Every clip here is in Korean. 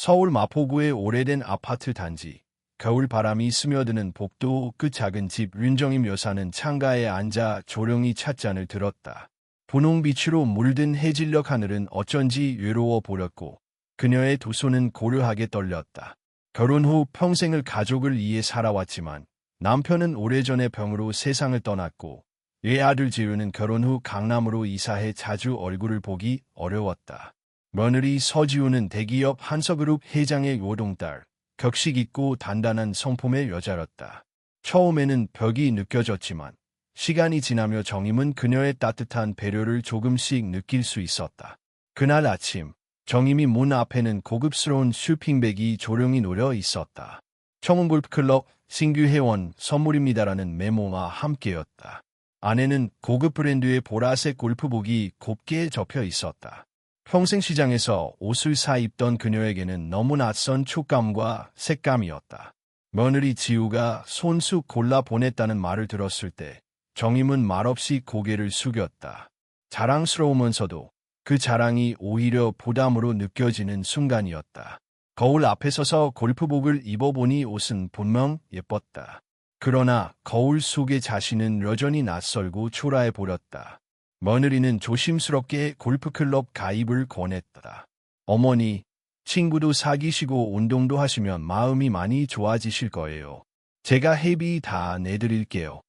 서울 마포구의 오래된 아파트 단지. 겨울 바람이 스며드는 복도 끝 작은 집. 윤정임 여사는 창가에 앉아 조용히 찻잔을 들었다. 분홍빛으로 물든 해질녘 하늘은 어쩐지 외로워 보였고 그녀의 두 손은 고요하게 떨렸다. 결혼 후 평생을 가족을 위해 살아왔지만 남편은 오래전에 병으로 세상을 떠났고 외아들 지우는 결혼 후 강남으로 이사해 자주 얼굴을 보기 어려웠다. 며느리 서지우는 대기업 한서그룹 회장의 요동딸, 격식 있고 단단한 성품의 여자였다. 처음에는 벽이 느껴졌지만 시간이 지나며 정임은 그녀의 따뜻한 배려를 조금씩 느낄 수 있었다. 그날 아침, 정임이 문 앞에는 고급스러운 쇼핑백이 조용히 놓여 있었다. 청운골프클럽 신규 회원 선물입니다라는 메모와 함께였다. 안에는 고급 브랜드의 보라색 골프복이 곱게 접혀 있었다. 평생 시장에서 옷을 사 입던 그녀에게는 너무 낯선 촉감과 색감이었다. 며느리 지우가 손수 골라 보냈다는 말을 들었을 때 정임은 말없이 고개를 숙였다. 자랑스러우면서도 그 자랑이 오히려 부담으로 느껴지는 순간이었다. 거울 앞에 서서 골프복을 입어보니 옷은 분명 예뻤다. 그러나 거울 속의 자신은 여전히 낯설고 초라해 보였다. 며느리는 조심스럽게 골프클럽 가입을 권했다. 어머니, 친구도 사귀시고 운동도 하시면 마음이 많이 좋아지실 거예요. 제가 회비 다 내드릴게요.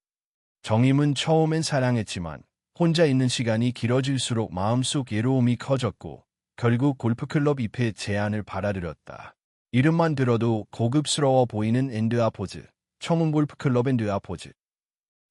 정임은 처음엔 사랑했지만 혼자 있는 시간이 길어질수록 마음속 외로움이 커졌고 결국 골프클럽 입회 제안을 받아들였다. 이름만 들어도 고급스러워 보이는 엔드아포즈, 청운골프클럽 엔드아포즈.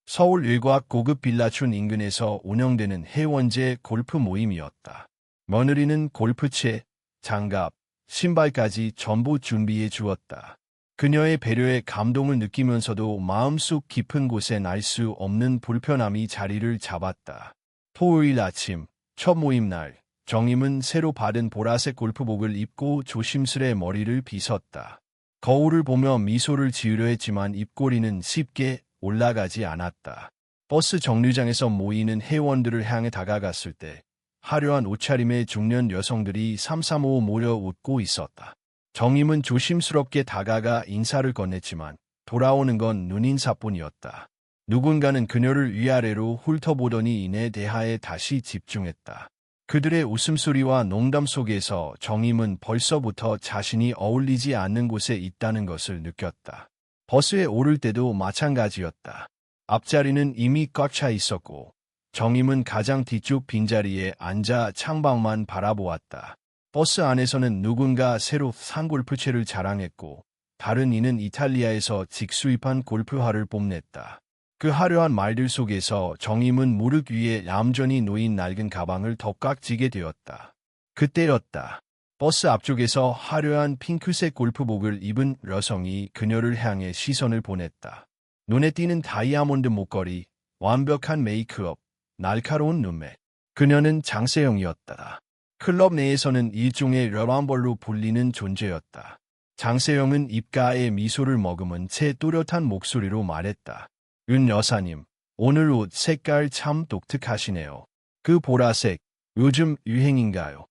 서울 외곽 고급 빌라촌 인근에서 운영되는 회원제 골프 모임이었다. 며느리는 골프채, 장갑, 신발까지 전부 준비해 주었다. 그녀의 배려에 감동을 느끼면서도 마음속 깊은 곳엔 알 수 없는 불편함이 자리를 잡았다. 토요일 아침, 첫 모임 날, 정임은 새로 받은 보라색 골프복을 입고 조심스레 머리를 빗었다. 거울을 보며 미소를 지으려 했지만 입꼬리는 쉽게 올라가지 않았다. 버스 정류장에서 모이는 회원들을 향해 다가갔을 때 화려한 옷차림의 중년 여성들이 삼삼오오 모여 웃고 있었다. 정임은 조심스럽게 다가가 인사를 건넸지만 돌아오는 건 눈인사뿐이었다. 누군가는 그녀를 위아래로 훑어보더니 이내 대화에 다시 집중했다. 그들의 웃음소리와 농담 속에서 정임은 벌써부터 자신이 어울리지 않는 곳에 있다는 것을 느꼈다. 버스에 오를 때도 마찬가지였다. 앞자리는 이미 꽉 차 있었고 정임은 가장 뒤쪽 빈자리에 앉아 창밖만 바라보았다. 버스 안에서는 누군가 새로 산 골프채를 자랑했고 다른 이는 이탈리아에서 직수입한 골프화를 뽐냈다. 그 화려한 말들 속에서 정임은 무릎 위에 얌전히 놓인 낡은 가방을 더 꽉 쥐게 되었다. 그때였다. 버스 앞쪽에서 화려한 핑크색 골프복을 입은 여성이 그녀를 향해 시선을 보냈다. 눈에 띄는 다이아몬드 목걸이, 완벽한 메이크업, 날카로운 눈매. 그녀는 장세영이었다. 클럽 내에서는 일종의 러밤벌로 불리는 존재였다. 장세영은 입가에 미소를 머금은 채 또렷한 목소리로 말했다. 윤 여사님, 오늘 옷 색깔 참 독특하시네요. 그 보라색, 요즘 유행인가요?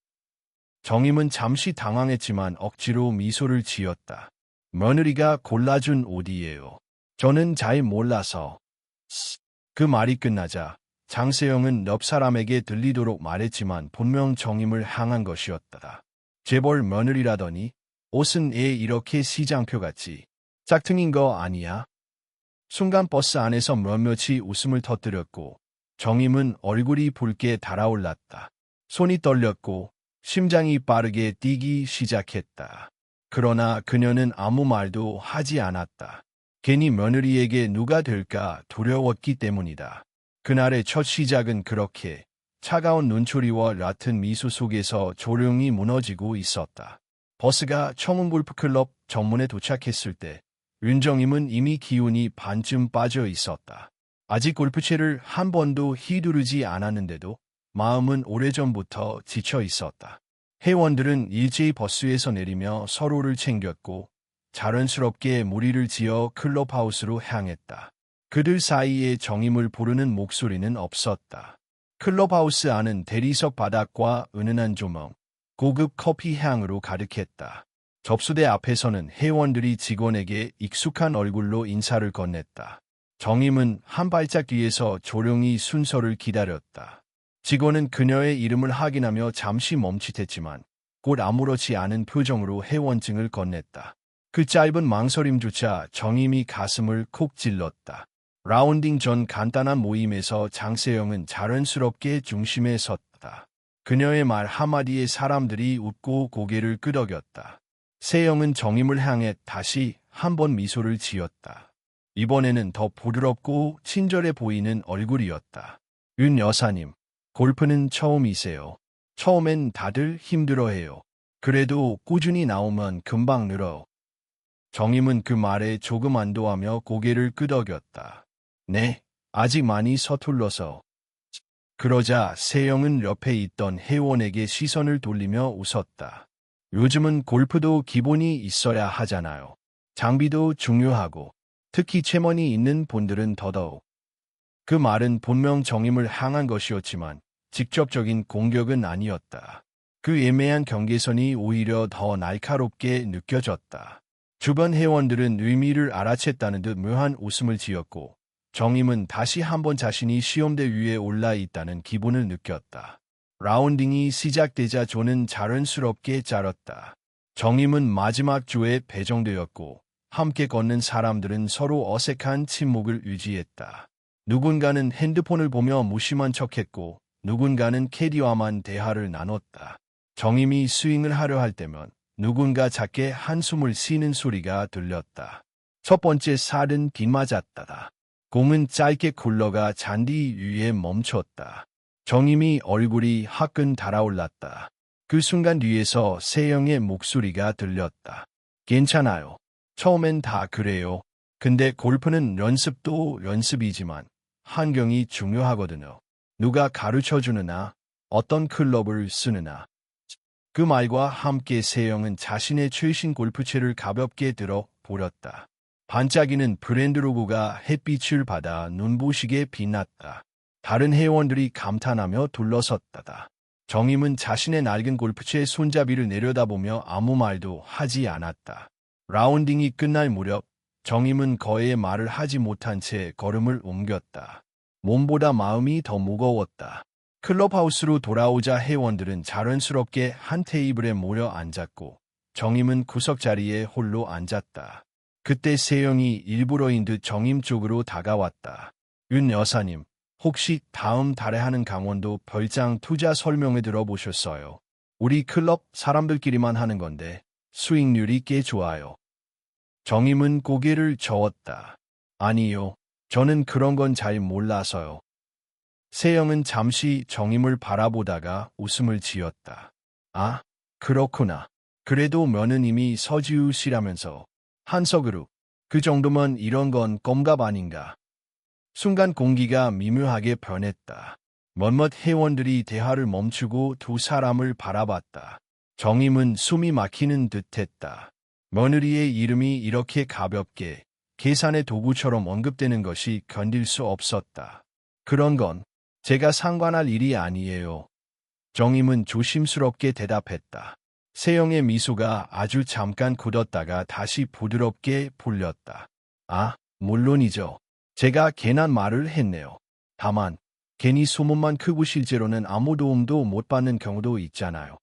정임은 잠시 당황했지만 억지로 미소를 지었다. 며느리가 골라준 옷이에요. 저는 잘 몰라서. 그 말이 끝나자 장세영은 옆 사람에게 들리도록 말했지만 분명 정임을 향한 것이었다. 재벌 며느리라더니 옷은 애 이렇게 시장표같이 짝퉁인 거 아니야? 순간 버스 안에서 몇몇이 웃음을 터뜨렸고 정임은 얼굴이 붉게 달아올랐다. 손이 떨렸고 심장이 빠르게 뛰기 시작했다. 그러나 그녀는 아무 말도 하지 않았다. 괜히 며느리에게 누가 될까 두려웠기 때문이다. 그날의 첫 시작은 그렇게 차가운 눈초리와 얕은 미소 속에서 조용히 무너지고 있었다. 버스가 청운골프클럽 정문에 도착했을 때 윤정임은 이미 기운이 반쯤 빠져 있었다. 아직 골프채를 한 번도 휘두르지 않았는데도 마음은 오래전부터 지쳐 있었다. 회원들은 일제히 버스에서 내리며 서로를 챙겼고 자연스럽게 무리를 지어 클럽하우스로 향했다. 그들 사이에 정임을 부르는 목소리는 없었다. 클럽하우스 안은 대리석 바닥과 은은한 조명, 고급 커피 향으로 가득했다. 접수대 앞에서는 회원들이 직원에게 익숙한 얼굴로 인사를 건넸다. 정임은 한 발짝 뒤에서 조용히 순서를 기다렸다. 직원은 그녀의 이름을 확인하며 잠시 멈칫했지만 곧 아무렇지 않은 표정으로 회원증을 건넸다. 그 짧은 망설임조차 정임이 가슴을 콕 찔렀다. 라운딩 전 간단한 모임에서 장세영은 자연스럽게 중심에 섰다. 그녀의 말 한마디에 사람들이 웃고 고개를 끄덕였다. 세영은 정임을 향해 다시 한 번 미소를 지었다. 이번에는 더 부드럽고 친절해 보이는 얼굴이었다. 윤 여사님, 골프는 처음이세요. 처음엔 다들 힘들어해요. 그래도 꾸준히 나오면 금방 늘어. 정임은 그 말에 조금 안도하며 고개를 끄덕였다. 네, 아직 많이 서툴러서. 그러자 세영은 옆에 있던 회원에게 시선을 돌리며 웃었다. 요즘은 골프도 기본이 있어야 하잖아요. 장비도 중요하고, 특히 체먼이 있는 분들은 더더욱. 그 말은 분명 정임을 향한 것이었지만 직접적인 공격은 아니었다. 그 애매한 경계선이 오히려 더 날카롭게 느껴졌다. 주변 회원들은 의미를 알아챘다는 듯 묘한 웃음을 지었고 정임은 다시 한번 자신이 시험대 위에 올라 있다는 기분을 느꼈다. 라운딩이 시작되자 조는 자연스럽게 짜렸다. 정임은 마지막 조에 배정되었고 함께 걷는 사람들은 서로 어색한 침묵을 유지했다. 누군가는 핸드폰을 보며 무심한 척했고 누군가는 캐디와만 대화를 나눴다. 정임이 스윙을 하려 할 때면 누군가 작게 한숨을 쉬는 소리가 들렸다. 첫 번째 살은 빗맞았다. 공은 짧게 굴러가 잔디 위에 멈췄다. 정임이 얼굴이 화끈 달아올랐다. 그 순간 뒤에서 세영의 목소리가 들렸다. 괜찮아요. 처음엔 다 그래요. 근데 골프는 연습도 연습이지만 환경이 중요하거든요. 누가 가르쳐주느냐, 어떤 클럽을 쓰느냐. 그 말과 함께 세영은 자신의 최신 골프채를 가볍게 들어 보렸다. 반짝이는 브랜드 로고가 햇빛을 받아 눈부시게 빛났다. 다른 회원들이 감탄하며 둘러섰다. 정임은 자신의 낡은 골프채 손잡이를 내려다보며 아무 말도 하지 않았다. 라운딩이 끝날 무렵 정임은 거의 말을 하지 못한 채 걸음을 옮겼다. 몸보다 마음이 더 무거웠다. 클럽하우스로 돌아오자 회원들은 자연스럽게 한 테이블에 모여 앉았고 정임은 구석 자리에 홀로 앉았다. 그때 세영이 일부러인 듯 정임 쪽으로 다가왔다. 윤 여사님, 혹시 다음 달에 하는 강원도 별장 투자 설명회 들어보셨어요? 우리 클럽 사람들끼리만 하는 건데 수익률이 꽤 좋아요. 정임은 고개를 저었다. 아니요, 저는 그런 건 잘 몰라서요. 세영은 잠시 정임을 바라보다가 웃음을 지었다. 아, 그렇구나. 그래도 며느님이 서지우시라면서. 한석으로. 그 정도면 이런 건 껌값 아닌가. 순간 공기가 미묘하게 변했다. 몇몇 회원들이 대화를 멈추고 두 사람을 바라봤다. 정임은 숨이 막히는 듯했다. 며느리의 이름이 이렇게 가볍게 계산의 도구처럼 언급되는 것이 견딜 수 없었다. 그런 건 제가 상관할 일이 아니에요. 정임은 조심스럽게 대답했다. 세영의 미소가 아주 잠깐 굳었다가 다시 부드럽게 풀렸다. 아, 물론이죠. 제가 괜한 말을 했네요. 다만 괜히 소문만 크고 실제로는 아무 도움도 못 받는 경우도 있잖아요.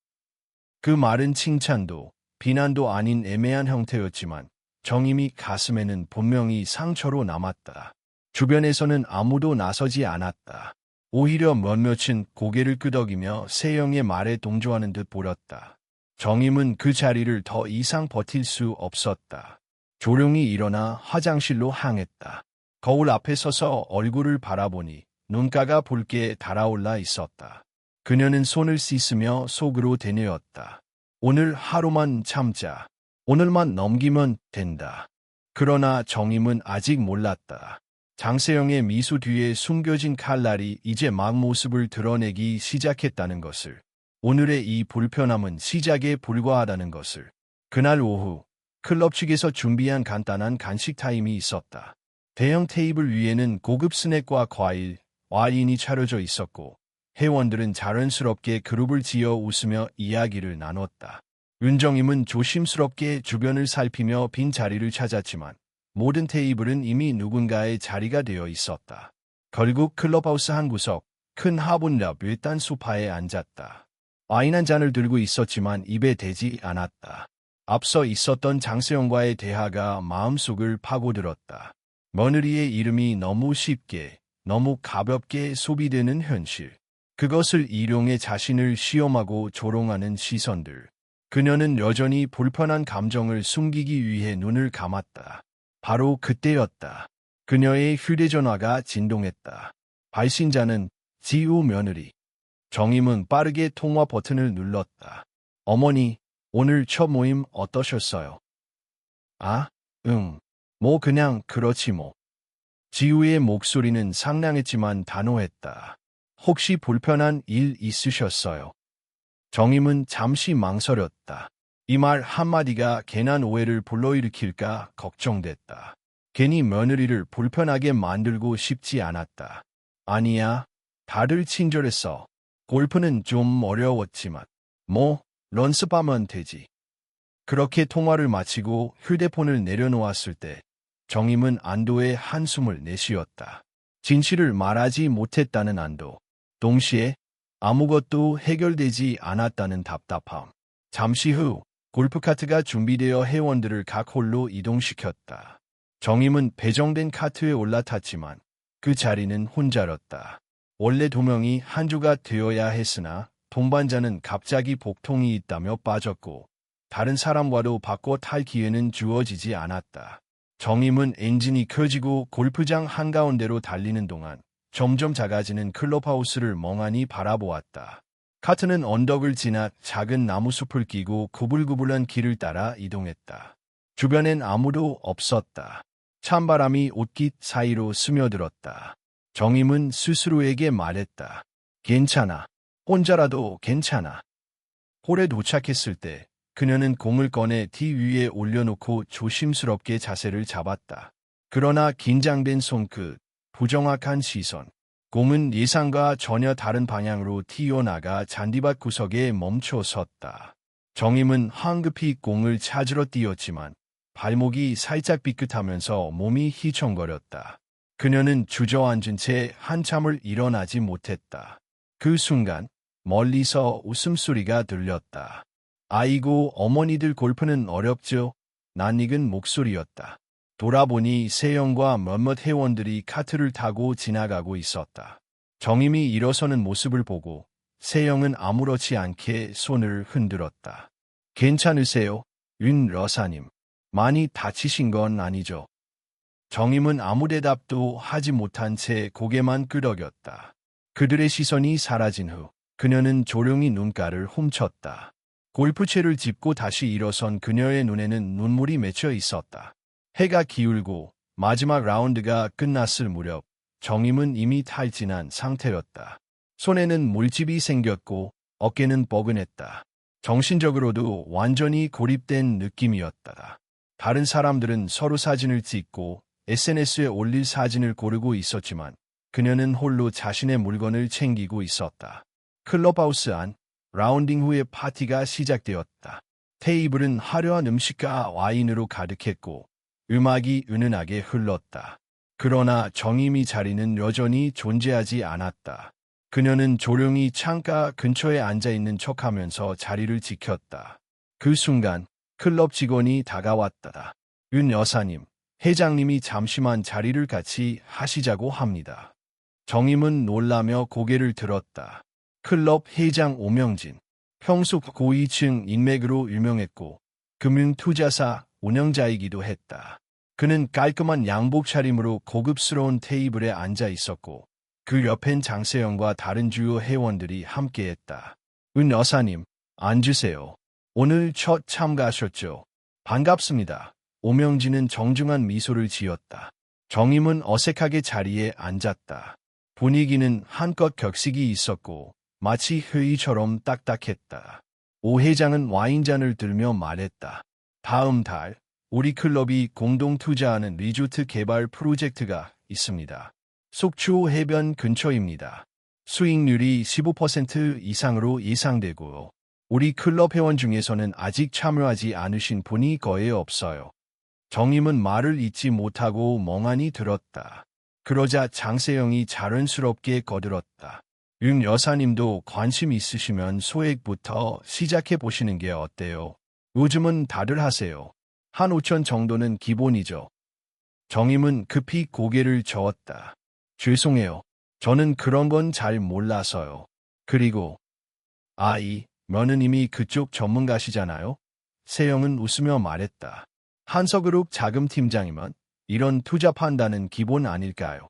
그 말은 칭찬도 비난도 아닌 애매한 형태였지만 정임이 가슴에는 분명히 상처로 남았다. 주변에서는 아무도 나서지 않았다. 오히려 몇몇은 고개를 끄덕이며 세영의 말에 동조하는 듯 보였다. 정임은 그 자리를 더 이상 버틸 수 없었다. 조용히 일어나 화장실로 향했다. 거울 앞에 서서 얼굴을 바라보니 눈가가 붉게 달아올라 있었다. 그녀는 손을 씻으며 속으로 되뇌었다. 오늘 하루만 참자. 오늘만 넘기면 된다. 그러나 정임은 아직 몰랐다. 장세영의 미소 뒤에 숨겨진 칼날이 이제 막 모습을 드러내기 시작했다는 것을. 오늘의 이 불편함은 시작에 불과하다는 것을. 그날 오후 클럽 측에서 준비한 간단한 간식 타임이 있었다. 대형 테이블 위에는 고급 스낵과 과일, 와인이 차려져 있었고 회원들은 자연스럽게 그룹을 지어 웃으며 이야기를 나눴다. 윤정임은 조심스럽게 주변을 살피며 빈 자리를 찾았지만 모든 테이블은 이미 누군가의 자리가 되어 있었다. 결국 클럽하우스 한 구석, 큰 화분옆 일단 소파에 앉았다. 와인 한 잔을 들고 있었지만 입에 대지 않았다. 앞서 있었던 장세영과의 대화가 마음속을 파고들었다. 며느리의 이름이 너무 쉽게, 너무 가볍게 소비되는 현실. 그것을 이용해 자신을 시험하고 조롱하는 시선들. 그녀는 여전히 불편한 감정을 숨기기 위해 눈을 감았다. 바로 그때였다. 그녀의 휴대전화가 진동했다. 발신자는 지우 며느리. 정임은 빠르게 통화 버튼을 눌렀다. 어머니, 오늘 첫 모임 어떠셨어요? 아, 응. 뭐 그냥 그렇지 뭐. 지우의 목소리는 상냥했지만 단호했다. 혹시 불편한 일 있으셨어요? 정임은 잠시 망설였다. 이 말 한마디가 괜한 오해를 불러일으킬까 걱정됐다. 괜히 며느리를 불편하게 만들고 싶지 않았다. 아니야, 다들 친절했어. 골프는 좀 어려웠지만, 뭐, 연습하면 되지. 그렇게 통화를 마치고 휴대폰을 내려놓았을 때 정임은 안도의 한숨을 내쉬었다. 진실을 말하지 못했다는 안도, 동시에 아무것도 해결되지 않았다는 답답함. 잠시 후 골프카트가 준비되어 회원들을 각 홀로 이동시켰다. 정임은 배정된 카트에 올라탔지만 그 자리는 혼자였다. 원래 2명이 한 조가 되어야 했으나 동반자는 갑자기 복통이 있다며 빠졌고 다른 사람과도 바꿔 탈 기회는 주어지지 않았다. 정임은 엔진이 켜지고 골프장 한가운데로 달리는 동안 점점 작아지는 클럽하우스를 멍하니 바라보았다. 카트는 언덕을 지나 작은 나무숲을 끼고 구불구불한 길을 따라 이동했다. 주변엔 아무도 없었다. 찬바람이 옷깃 사이로 스며들었다. 정임은 스스로에게 말했다. 괜찮아. 혼자라도 괜찮아. 홀에 도착했을 때 그녀는 공을 꺼내 티 위에 올려놓고 조심스럽게 자세를 잡았다. 그러나 긴장된 손끝, 부정확한 시선, 공은 예상과 전혀 다른 방향으로 튀어나가 잔디밭 구석에 멈춰 섰다. 정임은 황급히 공을 찾으러 뛰었지만 발목이 살짝 삐끗하면서 몸이 휘청거렸다. 그녀는 주저앉은 채 한참을 일어나지 못했다. 그 순간 멀리서 웃음소리가 들렸다. 아이고, 어머니들 골프는 어렵죠? 낯익은 목소리였다. 돌아보니 세영과 몇몇 회원들이 카트를 타고 지나가고 있었다. 정임이 일어서는 모습을 보고 세영은 아무렇지 않게 손을 흔들었다. 괜찮으세요? 윤 여사님. 많이 다치신 건 아니죠? 정임은 아무 대답도 하지 못한 채 고개만 끄덕였다. 그들의 시선이 사라진 후 그녀는 조용히 눈가를 훔쳤다. 골프채를 짚고 다시 일어선 그녀의 눈에는 눈물이 맺혀 있었다. 해가 기울고 마지막 라운드가 끝났을 무렵 정임은 이미 탈진한 상태였다. 손에는 물집이 생겼고 어깨는 뻐근했다. 정신적으로도 완전히 고립된 느낌이었다. 다른 사람들은 서로 사진을 찍고 SNS에 올릴 사진을 고르고 있었지만 그녀는 홀로 자신의 물건을 챙기고 있었다. 클럽하우스 안 라운딩 후에 파티가 시작되었다. 테이블은 화려한 음식과 와인으로 가득했고 음악이 은은하게 흘렀다. 그러나 정임이 자리는 여전히 존재하지 않았다. 그녀는 조용히 창가 근처에 앉아있는 척하면서 자리를 지켰다. 그 순간 클럽 직원이 다가왔다. 윤 여사님, 회장님이 잠시만 자리를 같이 하시자고 합니다. 정임은 놀라며 고개를 들었다. 클럽 회장 오명진, 평소 고위층 인맥으로 유명했고 금융투자사 운영자이기도 했다. 그는 깔끔한 양복 차림으로 고급스러운 테이블에 앉아 있었고 그 옆엔 장세영과 다른 주요 회원들이 함께했다. 은 여사님, 앉으세요. 오늘 첫 참가하셨죠? 반갑습니다. 오명진은 정중한 미소를 지었다. 정임은 어색하게 자리에 앉았다. 분위기는 한껏 격식이 있었고 마치 회의처럼 딱딱했다. 오 회장은 와인잔을 들며 말했다. 다음 달 우리 클럽이 공동 투자하는 리조트 개발 프로젝트가 있습니다. 속초 해변 근처입니다. 수익률이 15% 이상으로 예상되고 우리 클럽 회원 중에서는 아직 참여하지 않으신 분이 거의 없어요. 정임은 말을 잇지 못하고 멍하니 들었다. 그러자 장세영이 자연스럽게 거들었다. 윤 여사님도 관심 있으시면 소액부터 시작해 보시는 게 어때요? 요즘은 다들 하세요. 한 5천 정도는 기본이죠. 정임은 급히 고개를 저었다. 죄송해요. 저는 그런 건 잘 몰라서요. 그리고 이 며느님이 그쪽 전문가시잖아요. 세영은 웃으며 말했다. 한석그룹 자금팀장이면 이런 투자 판단은 기본 아닐까요?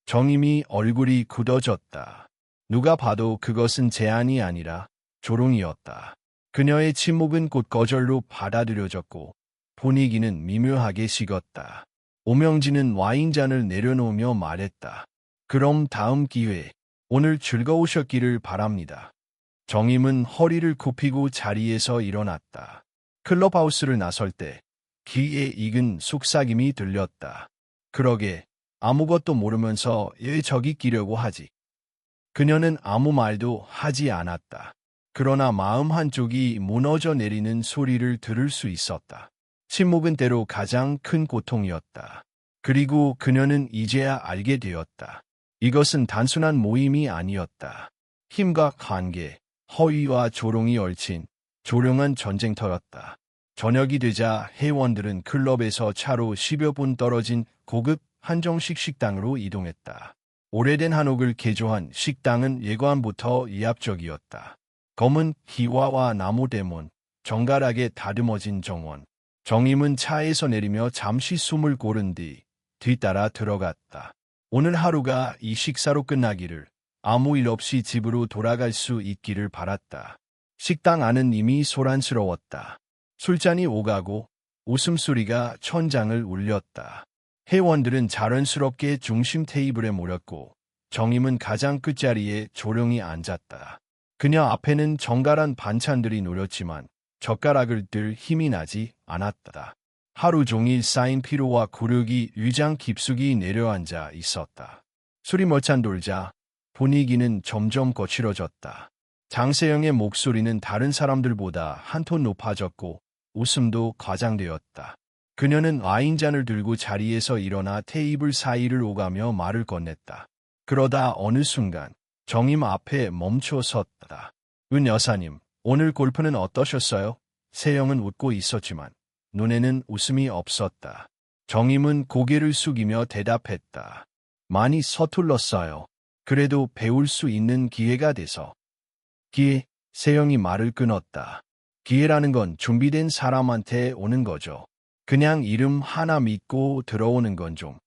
정임이 얼굴이 굳어졌다. 누가 봐도 그것은 제안이 아니라 조롱이었다. 그녀의 침묵은 곧 거절로 받아들여졌고 분위기는 미묘하게 식었다. 오명진은 와인잔을 내려놓으며 말했다. 그럼 다음 기회에 오늘 즐거우셨기를 바랍니다. 정임은 허리를 굽히고 자리에서 일어났다. 클럽하우스를 나설 때 귀에 익은 속삭임이 들렸다. 그러게 아무것도 모르면서 왜 저기 끼려고 하지? 그녀는 아무 말도 하지 않았다. 그러나 마음 한쪽이 무너져 내리는 소리를 들을 수 있었다. 침묵은 때로 가장 큰 고통이었다. 그리고 그녀는 이제야 알게 되었다. 이것은 단순한 모임이 아니었다. 힘과 관계, 허위와 조롱이 얽힌 조롱한 전쟁터였다. 저녁이 되자 회원들은 클럽에서 차로 10여 분 떨어진 고급 한정식 식당으로 이동했다. 오래된 한옥을 개조한 식당은 예관부터 위압적이었다. 검은 희화와 나무 대문, 정갈하게 다듬어진 정원. 정임은 차에서 내리며 잠시 숨을 고른 뒤 뒤따라 들어갔다. 오늘 하루가 이 식사로 끝나기를, 아무 일 없이 집으로 돌아갈 수 있기를 바랐다. 식당 안은 이미 소란스러웠다. 술잔이 오가고 웃음소리가 천장을 울렸다. 회원들은 자연스럽게 중심 테이블에 모였고 정임은 가장 끝자리에 조용히 앉았다. 그녀 앞에는 정갈한 반찬들이 놓였지만 젓가락을 들 힘이 나지 않았다. 하루 종일 쌓인 피로와 굴욕이 위장 깊숙이 내려앉아 있었다. 술이 멀찬 돌자 분위기는 점점 거칠어졌다. 장세영의 목소리는 다른 사람들보다 한 톤 높아졌고 웃음도 과장되었다. 그녀는 와인잔을 들고 자리에서 일어나 테이블 사이를 오가며 말을 건넸다. 그러다 어느 순간 정임 앞에 멈춰 섰다. 은 여사님, 오늘 골프는 어떠셨어요? 세영은 웃고 있었지만 눈에는 웃음이 없었다. 정임은 고개를 숙이며 대답했다. 많이 서툴렀어요. 그래도 배울 수 있는 기회가 돼서. 기회, 세영이 말을 끊었다. 기회라는 건 준비된 사람한테 오는 거죠. 그냥 이름 하나 믿고 들어오는 건 좀.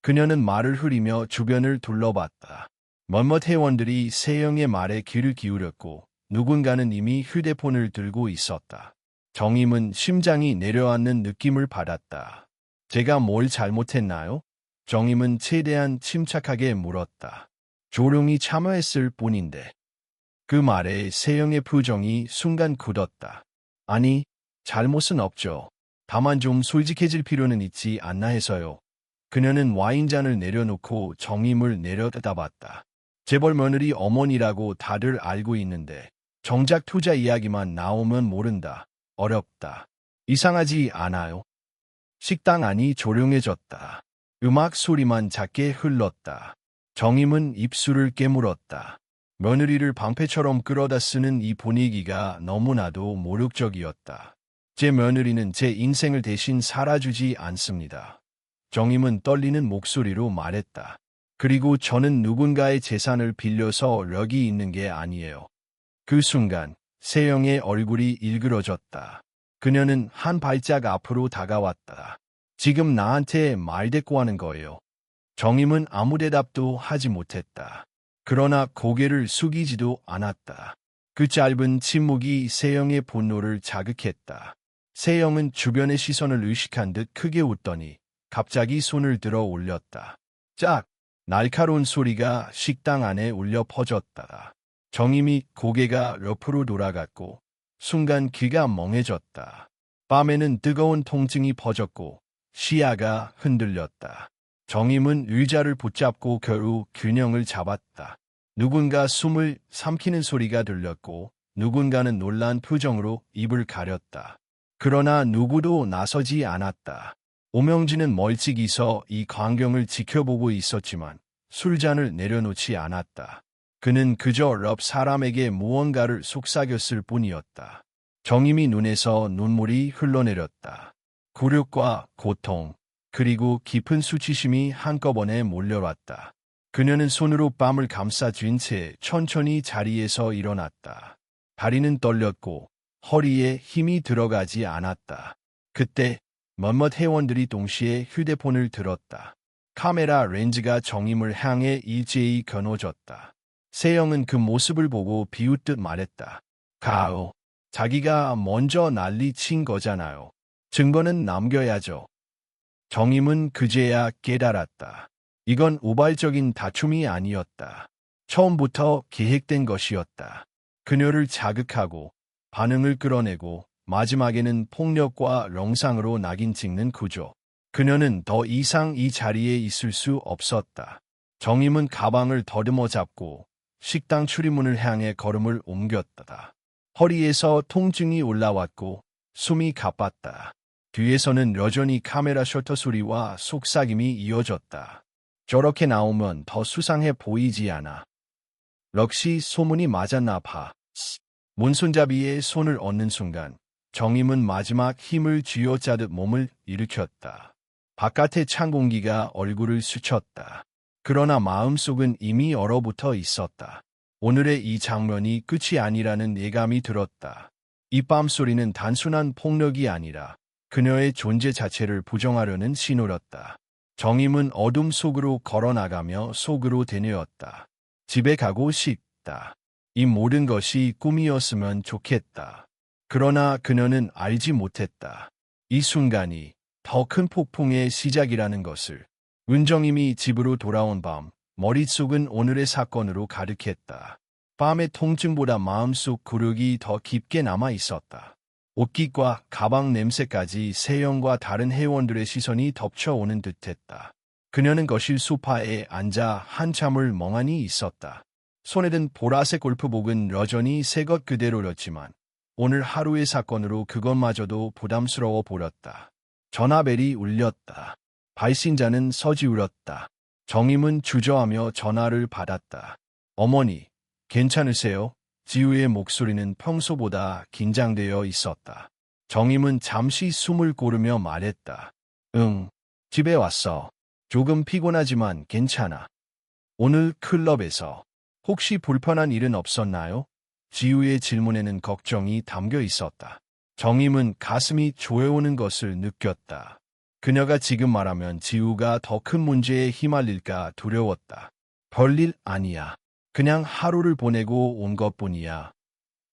그녀는 말을 흐리며 주변을 둘러봤다. 몇몇 회원들이 세영의 말에 귀를 기울였고 누군가는 이미 휴대폰을 들고 있었다. 정임은 심장이 내려앉는 느낌을 받았다. 제가 뭘 잘못했나요? 정임은 최대한 침착하게 물었다. 조용히 참여했을 뿐인데. 그 말에 세영의 표정이 순간 굳었다. 아니, 잘못은 없죠. 다만 좀 솔직해질 필요는 있지 않나 해서요. 그녀는 와인잔을 내려놓고 정임을 내려다봤다. 재벌 며느리 어머니라고 다들 알고 있는데 정작 투자 이야기만 나오면 모른다. 어렵다. 이상하지 않아요? 식당 안이 조용해졌다. 음악 소리만 작게 흘렀다. 정임은 입술을 깨물었다. 며느리를 방패처럼 끌어다 쓰는 이 분위기가 너무나도 모욕적이었다. 제 며느리는 제 인생을 대신 살아주지 않습니다. 정임은 떨리는 목소리로 말했다. 그리고 저는 누군가의 재산을 빌려서 여기 있는 게 아니에요. 그 순간 세영의 얼굴이 일그러졌다. 그녀는 한 발짝 앞으로 다가왔다. 지금 나한테 말대꾸하는 거예요. 정임은 아무 대답도 하지 못했다. 그러나 고개를 숙이지도 않았다. 그 짧은 침묵이 세영의 분노를 자극했다. 세영은 주변의 시선을 의식한 듯 크게 웃더니 갑자기 손을 들어 올렸다. 짝! 날카로운 소리가 식당 안에 울려 퍼졌다. 정임이 고개가 옆으로 돌아갔고 순간 귀가 멍해졌다. 밤에는 뜨거운 통증이 퍼졌고 시야가 흔들렸다. 정임은 의자를 붙잡고 겨우 균형을 잡았다. 누군가 숨을 삼키는 소리가 들렸고 누군가는 놀란 표정으로 입을 가렸다. 그러나 누구도 나서지 않았다. 오명진은 멀찍이 서 이 광경을 지켜보고 있었지만 술잔을 내려놓지 않았다. 그는 그저 옆 사람에게 무언가를 속삭였을 뿐이었다. 정임이 눈에서 눈물이 흘러내렸다. 굴욕과 고통, 그리고 깊은 수치심이 한꺼번에 몰려왔다. 그녀는 손으로 뺨을 감싸쥔 채 천천히 자리에서 일어났다. 다리는 떨렸고 허리에 힘이 들어가지 않았다. 그때 몇몇 회원들이 동시에 휴대폰을 들었다. 카메라 렌즈가 정임을 향해 일제히 겨눠졌다. 세영은 그 모습을 보고 비웃듯 말했다. 가오. 자기가 먼저 난리친 거잖아요. 증거는 남겨야죠. 정임은 그제야 깨달았다. 이건 우발적인 다툼이 아니었다. 처음부터 계획된 것이었다. 그녀를 자극하고 반응을 끌어내고 마지막에는 폭력과 영상으로 낙인 찍는 구조. 그녀는 더 이상 이 자리에 있을 수 없었다. 정임은 가방을 더듬어 잡고 식당 출입문을 향해 걸음을 옮겼다. 허리에서 통증이 올라왔고 숨이 가빴다. 뒤에서는 여전히 카메라 셔터 소리와 속삭임이 이어졌다. 저렇게 나오면 더 수상해 보이지 않아. 역시 소문이 맞았나 봐. 문손잡이에 손을 얹는 순간 정임은 마지막 힘을 쥐어짜듯 몸을 일으켰다. 바깥의 찬 공기가 얼굴을 스쳤다. 그러나 마음속은 이미 얼어붙어 있었다. 오늘의 이 장면이 끝이 아니라는 예감이 들었다. 이 뺨 소리는 단순한 폭력이 아니라 그녀의 존재 자체를 부정하려는 신호였다. 정임은 어둠 속으로 걸어나가며 속으로 되뇌었다. 집에 가고 싶다. 이 모든 것이 꿈이었으면 좋겠다. 그러나 그녀는 알지 못했다. 이 순간이 더 큰 폭풍의 시작이라는 것을. 은정임이 집으로 돌아온 밤, 머릿속은 오늘의 사건으로 가득했다. 밤의 통증보다 마음속 굴욕이 더 깊게 남아 있었다. 옷깃과 가방 냄새까지 세영과 다른 회원들의 시선이 덮쳐오는 듯했다. 그녀는 거실 소파에 앉아 한참을 멍하니 있었다. 손에 든 보라색 골프복은 여전히 새 것 그대로였지만 오늘 하루의 사건으로 그것마저도 부담스러워 보였다. 전화벨이 울렸다. 발신자는 서지우였다. 정임은 주저하며 전화를 받았다. 어머니, 괜찮으세요? 지우의 목소리는 평소보다 긴장되어 있었다. 정임은 잠시 숨을 고르며 말했다. 응, 집에 왔어. 조금 피곤하지만 괜찮아. 오늘 클럽에서 혹시 불편한 일은 없었나요? 지우의 질문에는 걱정이 담겨 있었다. 정임은 가슴이 조여오는 것을 느꼈다. 그녀가 지금 말하면 지우가 더 큰 문제에 휘말릴까 두려웠다. 별일 아니야. 그냥 하루를 보내고 온 것뿐이야.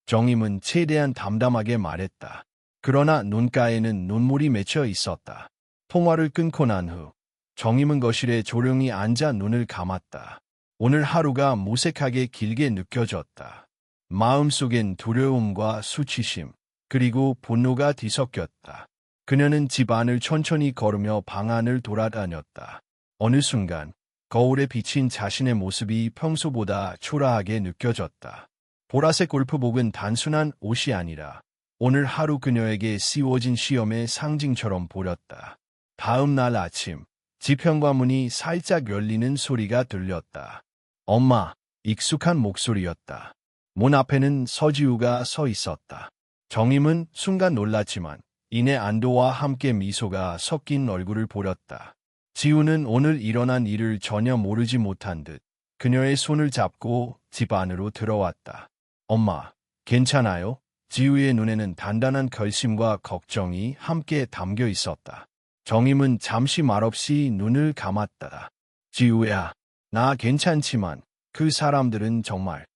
정임은 최대한 담담하게 말했다. 그러나 눈가에는 눈물이 맺혀 있었다. 통화를 끊고 난 후 정임은 거실에 조용히 앉아 눈을 감았다. 오늘 하루가 무색하게 길게 느껴졌다. 마음속엔 두려움과 수치심, 그리고 분노가 뒤섞였다. 그녀는 집 안을 천천히 걸으며 방 안을 돌아다녔다. 어느 순간 거울에 비친 자신의 모습이 평소보다 초라하게 느껴졌다. 보라색 골프복은 단순한 옷이 아니라 오늘 하루 그녀에게 씌워진 시험의 상징처럼 보였다. 다음 날 아침, 집 현관문이 살짝 열리는 소리가 들렸다. 엄마, 익숙한 목소리였다. 문 앞에는 서지우가 서 있었다. 정임은 순간 놀랐지만 이내 안도와 함께 미소가 섞인 얼굴을 보였다. 지우는 오늘 일어난 일을 전혀 모르지 못한 듯 그녀의 손을 잡고 집 안으로 들어왔다. 엄마, 괜찮아요? 지우의 눈에는 단단한 결심과 걱정이 함께 담겨 있었다. 정임은 잠시 말없이 눈을 감았다. 지우야, 나 괜찮지만 그 사람들은 정말.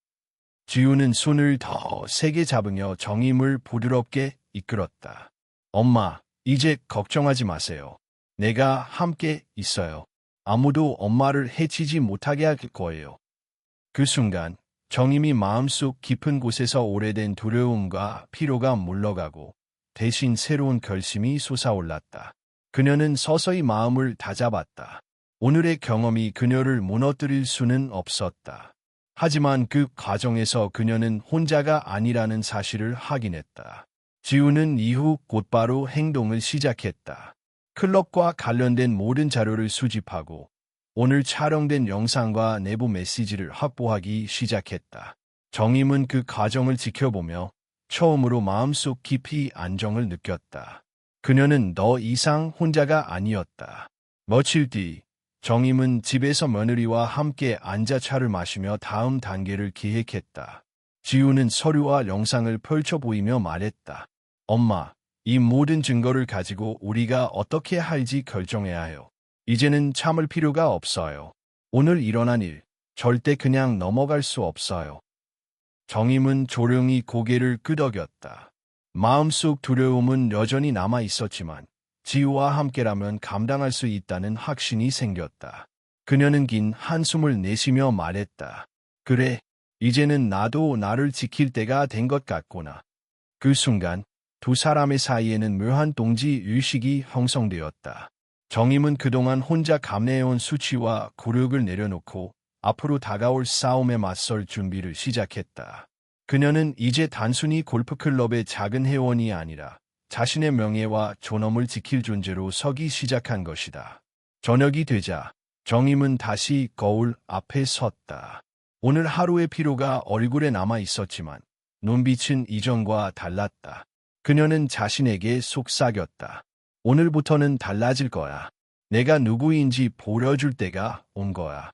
지우는 손을 더 세게 잡으며 정임을 부드럽게 이끌었다. 엄마, 이제 걱정하지 마세요. 내가 함께 있어요. 아무도 엄마를 해치지 못하게 할 거예요. 그 순간 정임이 마음속 깊은 곳에서 오래된 두려움과 피로가 물러가고 대신 새로운 결심이 솟아올랐다. 그녀는 서서히 마음을 다잡았다. 오늘의 경험이 그녀를 무너뜨릴 수는 없었다. 하지만 그 과정에서 그녀는 혼자가 아니라는 사실을 확인했다. 지우는 이후 곧바로 행동을 시작했다. 클럽과 관련된 모든 자료를 수집하고 오늘 촬영된 영상과 내부 메시지를 확보하기 시작했다. 정임은 그 과정을 지켜보며 처음으로 마음속 깊이 안정을 느꼈다. 그녀는 더 이상 혼자가 아니었다. 며칠 뒤 정임은 집에서 며느리와 함께 앉아 차를 마시며 다음 단계를 기획했다. 지우는 서류와 영상을 펼쳐 보이며 말했다. 엄마, 이 모든 증거를 가지고 우리가 어떻게 할지 결정해야 해요. 이제는 참을 필요가 없어요. 오늘 일어난 일, 절대 그냥 넘어갈 수 없어요. 정임은 조용히 고개를 끄덕였다. 마음속 두려움은 여전히 남아 있었지만 지우와 함께라면 감당할 수 있다는 확신이 생겼다. 그녀는 긴 한숨을 내쉬며 말했다. 그래, 이제는 나도 나를 지킬 때가 된 것 같구나. 그 순간 두 사람의 사이에는 묘한 동지 의식이 형성되었다. 정임은 그동안 혼자 감내해온 수치와 굴욕을 내려놓고 앞으로 다가올 싸움에 맞설 준비를 시작했다. 그녀는 이제 단순히 골프클럽의 작은 회원이 아니라 자신의 명예와 존엄을 지킬 존재로 서기 시작한 것이다. 저녁이 되자 정임은 다시 거울 앞에 섰다. 오늘 하루의 피로가 얼굴에 남아 있었지만 눈빛은 이전과 달랐다. 그녀는 자신에게 속삭였다. 오늘부터는 달라질 거야. 내가 누구인지 보여줄 때가 온 거야.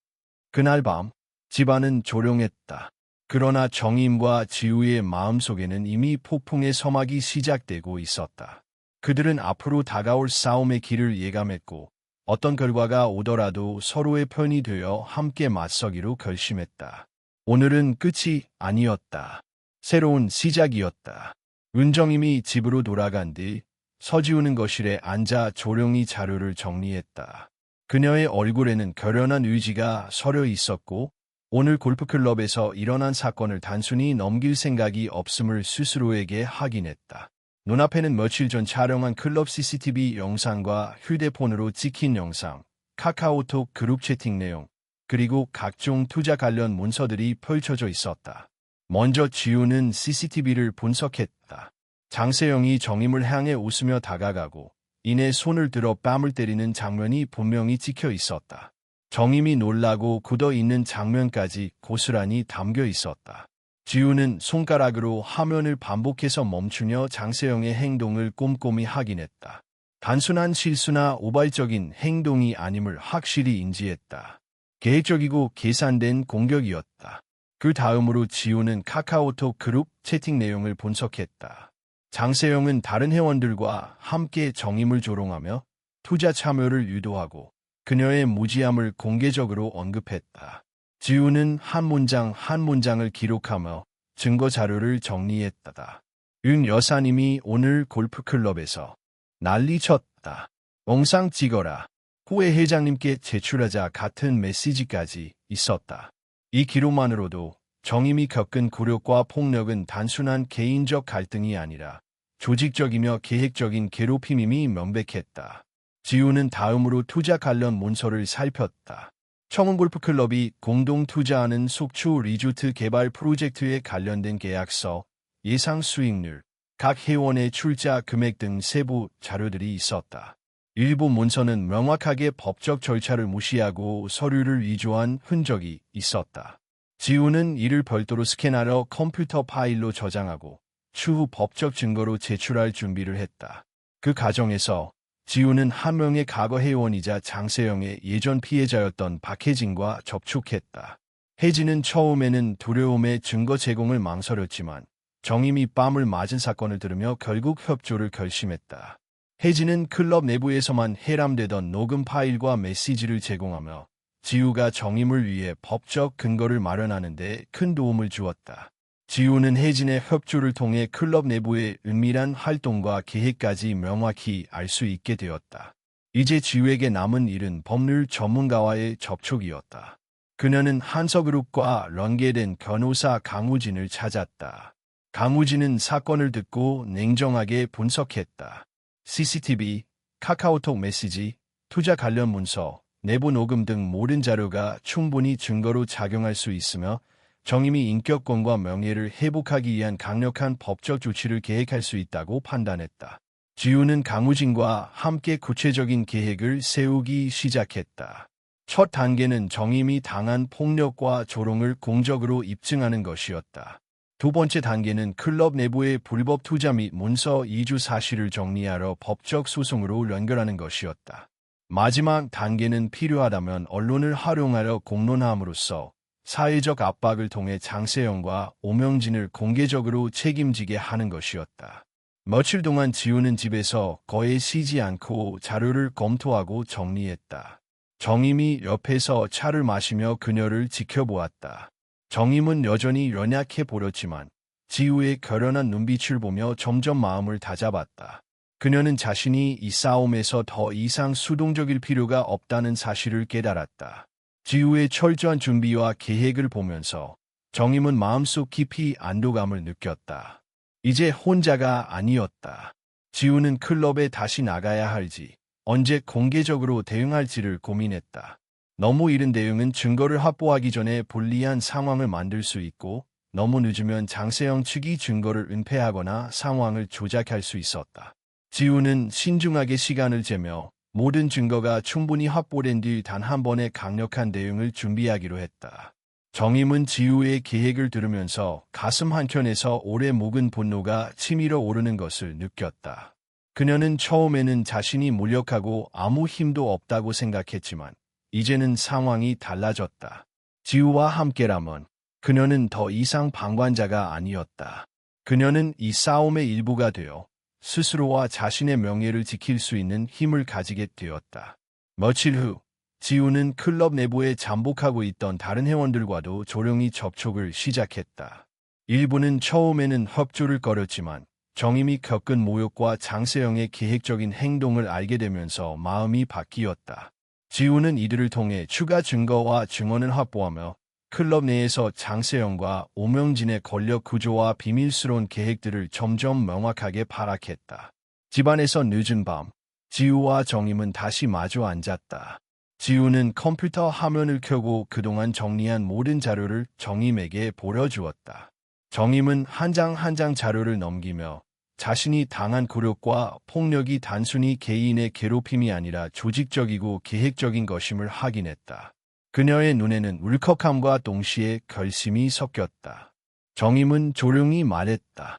그날 밤 집안은 조용했다. 그러나 정임과 지우의 마음속에는 이미 폭풍의 서막이 시작되고 있었다. 그들은 앞으로 다가올 싸움의 길을 예감했고 어떤 결과가 오더라도 서로의 편이 되어 함께 맞서기로 결심했다. 오늘은 끝이 아니었다. 새로운 시작이었다. 은정임이 집으로 돌아간 뒤 서지우는 거실에 앉아 조용히 자료를 정리했다. 그녀의 얼굴에는 결연한 의지가 서려 있었고 오늘 골프클럽에서 일어난 사건을 단순히 넘길 생각이 없음을 스스로에게 확인했다. 눈앞에는 며칠 전 촬영한 클럽 CCTV 영상과 휴대폰으로 찍힌 영상, 카카오톡 그룹 채팅 내용, 그리고 각종 투자 관련 문서들이 펼쳐져 있었다. 먼저 지우는 CCTV를 분석했다. 장세영이 정임을 향해 웃으며 다가가고 이내 손을 들어 뺨을 때리는 장면이 분명히 찍혀 있었다. 정임이 놀라고 굳어있는 장면까지 고스란히 담겨 있었다. 지우는 손가락으로 화면을 반복해서 멈추며 장세영의 행동을 꼼꼼히 확인했다. 단순한 실수나 우발적인 행동이 아님을 확실히 인지했다. 계획적이고 계산된 공격이었다. 그 다음으로 지우는 카카오톡 그룹 채팅 내용을 분석했다. 장세영은 다른 회원들과 함께 정임을 조롱하며 투자 참여를 유도하고 그녀의 무지함을 공개적으로 언급했다. 지우는 한 문장 한 문장을 기록하며 증거 자료를 정리했다. 윤 여사님이 오늘 골프클럽에서 난리쳤다. 영상 찍어라. 후에 회장님께 제출하자 같은 메시지까지 있었다. 이 기록만으로도 정임이 겪은 굴욕과 폭력은 단순한 개인적 갈등이 아니라 조직적이며 계획적인 괴롭힘임이 명백했다. 지우는 다음으로 투자 관련 문서를 살폈다. 청운골프클럽이 공동 투자하는 속초 리조트 개발 프로젝트에 관련된 계약서, 예상 수익률, 각 회원의 출자 금액 등 세부 자료들이 있었다. 일부 문서는 명확하게 법적 절차를 무시하고 서류를 위조한 흔적이 있었다. 지우는 이를 별도로 스캔하러 컴퓨터 파일로 저장하고 추후 법적 증거로 제출할 준비를 했다. 그 과정에서 지우는 한 명의 과거 회원이자 장세영의 예전 피해자였던 박혜진과 접촉했다. 혜진은 처음에는 두려움에 증거 제공을 망설였지만 정임이 뺨을 맞은 사건을 들으며 결국 협조를 결심했다. 혜진은 클럽 내부에서만 해람되던 녹음 파일과 메시지를 제공하며 지우가 정임을 위해 법적 근거를 마련하는 데 큰 도움을 주었다. 지우는 혜진의 협조를 통해 클럽 내부의 은밀한 활동과 계획까지 명확히 알 수 있게 되었다. 이제 지우에게 남은 일은 법률 전문가와의 접촉이었다. 그녀는 한서그룹과 연계된 변호사 강우진을 찾았다. 강우진은 사건을 듣고 냉정하게 분석했다. CCTV, 카카오톡 메시지, 투자 관련 문서, 내부 녹음 등 모든 자료가 충분히 증거로 작용할 수 있으며 정임이 인격권과 명예를 회복하기 위한 강력한 법적 조치를 계획할 수 있다고 판단했다. 지우는 강우진과 함께 구체적인 계획을 세우기 시작했다. 첫 단계는 정임이 당한 폭력과 조롱을 공적으로 입증하는 것이었다. 두 번째 단계는 클럽 내부의 불법 투자 및 문서 이주 사실을 정리하러 법적 소송으로 연결하는 것이었다. 마지막 단계는 필요하다면 언론을 활용하여 공론함으로써 사회적 압박을 통해 장세영과 오명진을 공개적으로 책임지게 하는 것이었다. 며칠 동안 지우는 집에서 거의 쉬지 않고 자료를 검토하고 정리했다. 정임이 옆에서 차를 마시며 그녀를 지켜보았다. 정임은 여전히 연약해 보였지만 지우의 결연한 눈빛을 보며 점점 마음을 다잡았다. 그녀는 자신이 이 싸움에서 더 이상 수동적일 필요가 없다는 사실을 깨달았다. 지우의 철저한 준비와 계획을 보면서 정임은 마음속 깊이 안도감을 느꼈다. 이제 혼자가 아니었다. 지우는 클럽에 다시 나가야 할지, 언제 공개적으로 대응할지를 고민했다. 너무 이른 대응은 증거를 확보하기 전에 불리한 상황을 만들 수 있고, 너무 늦으면 장세영 측이 증거를 은폐하거나 상황을 조작할 수 있었다. 지우는 신중하게 시간을 재며 모든 증거가 충분히 확보된 뒤 단 한 번의 강력한 대응을 준비하기로 했다. 정임은 지우의 계획을 들으면서 가슴 한켠에서 오래 묵은 분노가 치밀어 오르는 것을 느꼈다. 그녀는 처음에는 자신이 무력하고 아무 힘도 없다고 생각했지만 이제는 상황이 달라졌다. 지우와 함께라면 그녀는 더 이상 방관자가 아니었다. 그녀는 이 싸움의 일부가 되어 스스로와 자신의 명예를 지킬 수 있는 힘을 가지게 되었다. 며칠 후 지우는 클럽 내부에 잠복하고 있던 다른 회원들과도 조용히 접촉을 시작했다. 일부는 처음에는 협조를 꺼렸지만 정임이 겪은 모욕과 장세영의 계획적인 행동을 알게 되면서 마음이 바뀌었다. 지우는 이들을 통해 추가 증거와 증언을 확보하며 클럽 내에서 장세영과 오명진의 권력 구조와 비밀스러운 계획들을 점점 명확하게 파악했다. 집안에서 늦은 밤, 지우와 정임은 다시 마주 앉았다. 지우는 컴퓨터 화면을 켜고 그동안 정리한 모든 자료를 정임에게 보여주었다. 정임은 한 장 한 장 자료를 넘기며 자신이 당한 굴욕과 폭력이 단순히 개인의 괴롭힘이 아니라 조직적이고 계획적인 것임을 확인했다. 그녀의 눈에는 울컥함과 동시에 결심이 섞였다. 정임은 조용히 말했다.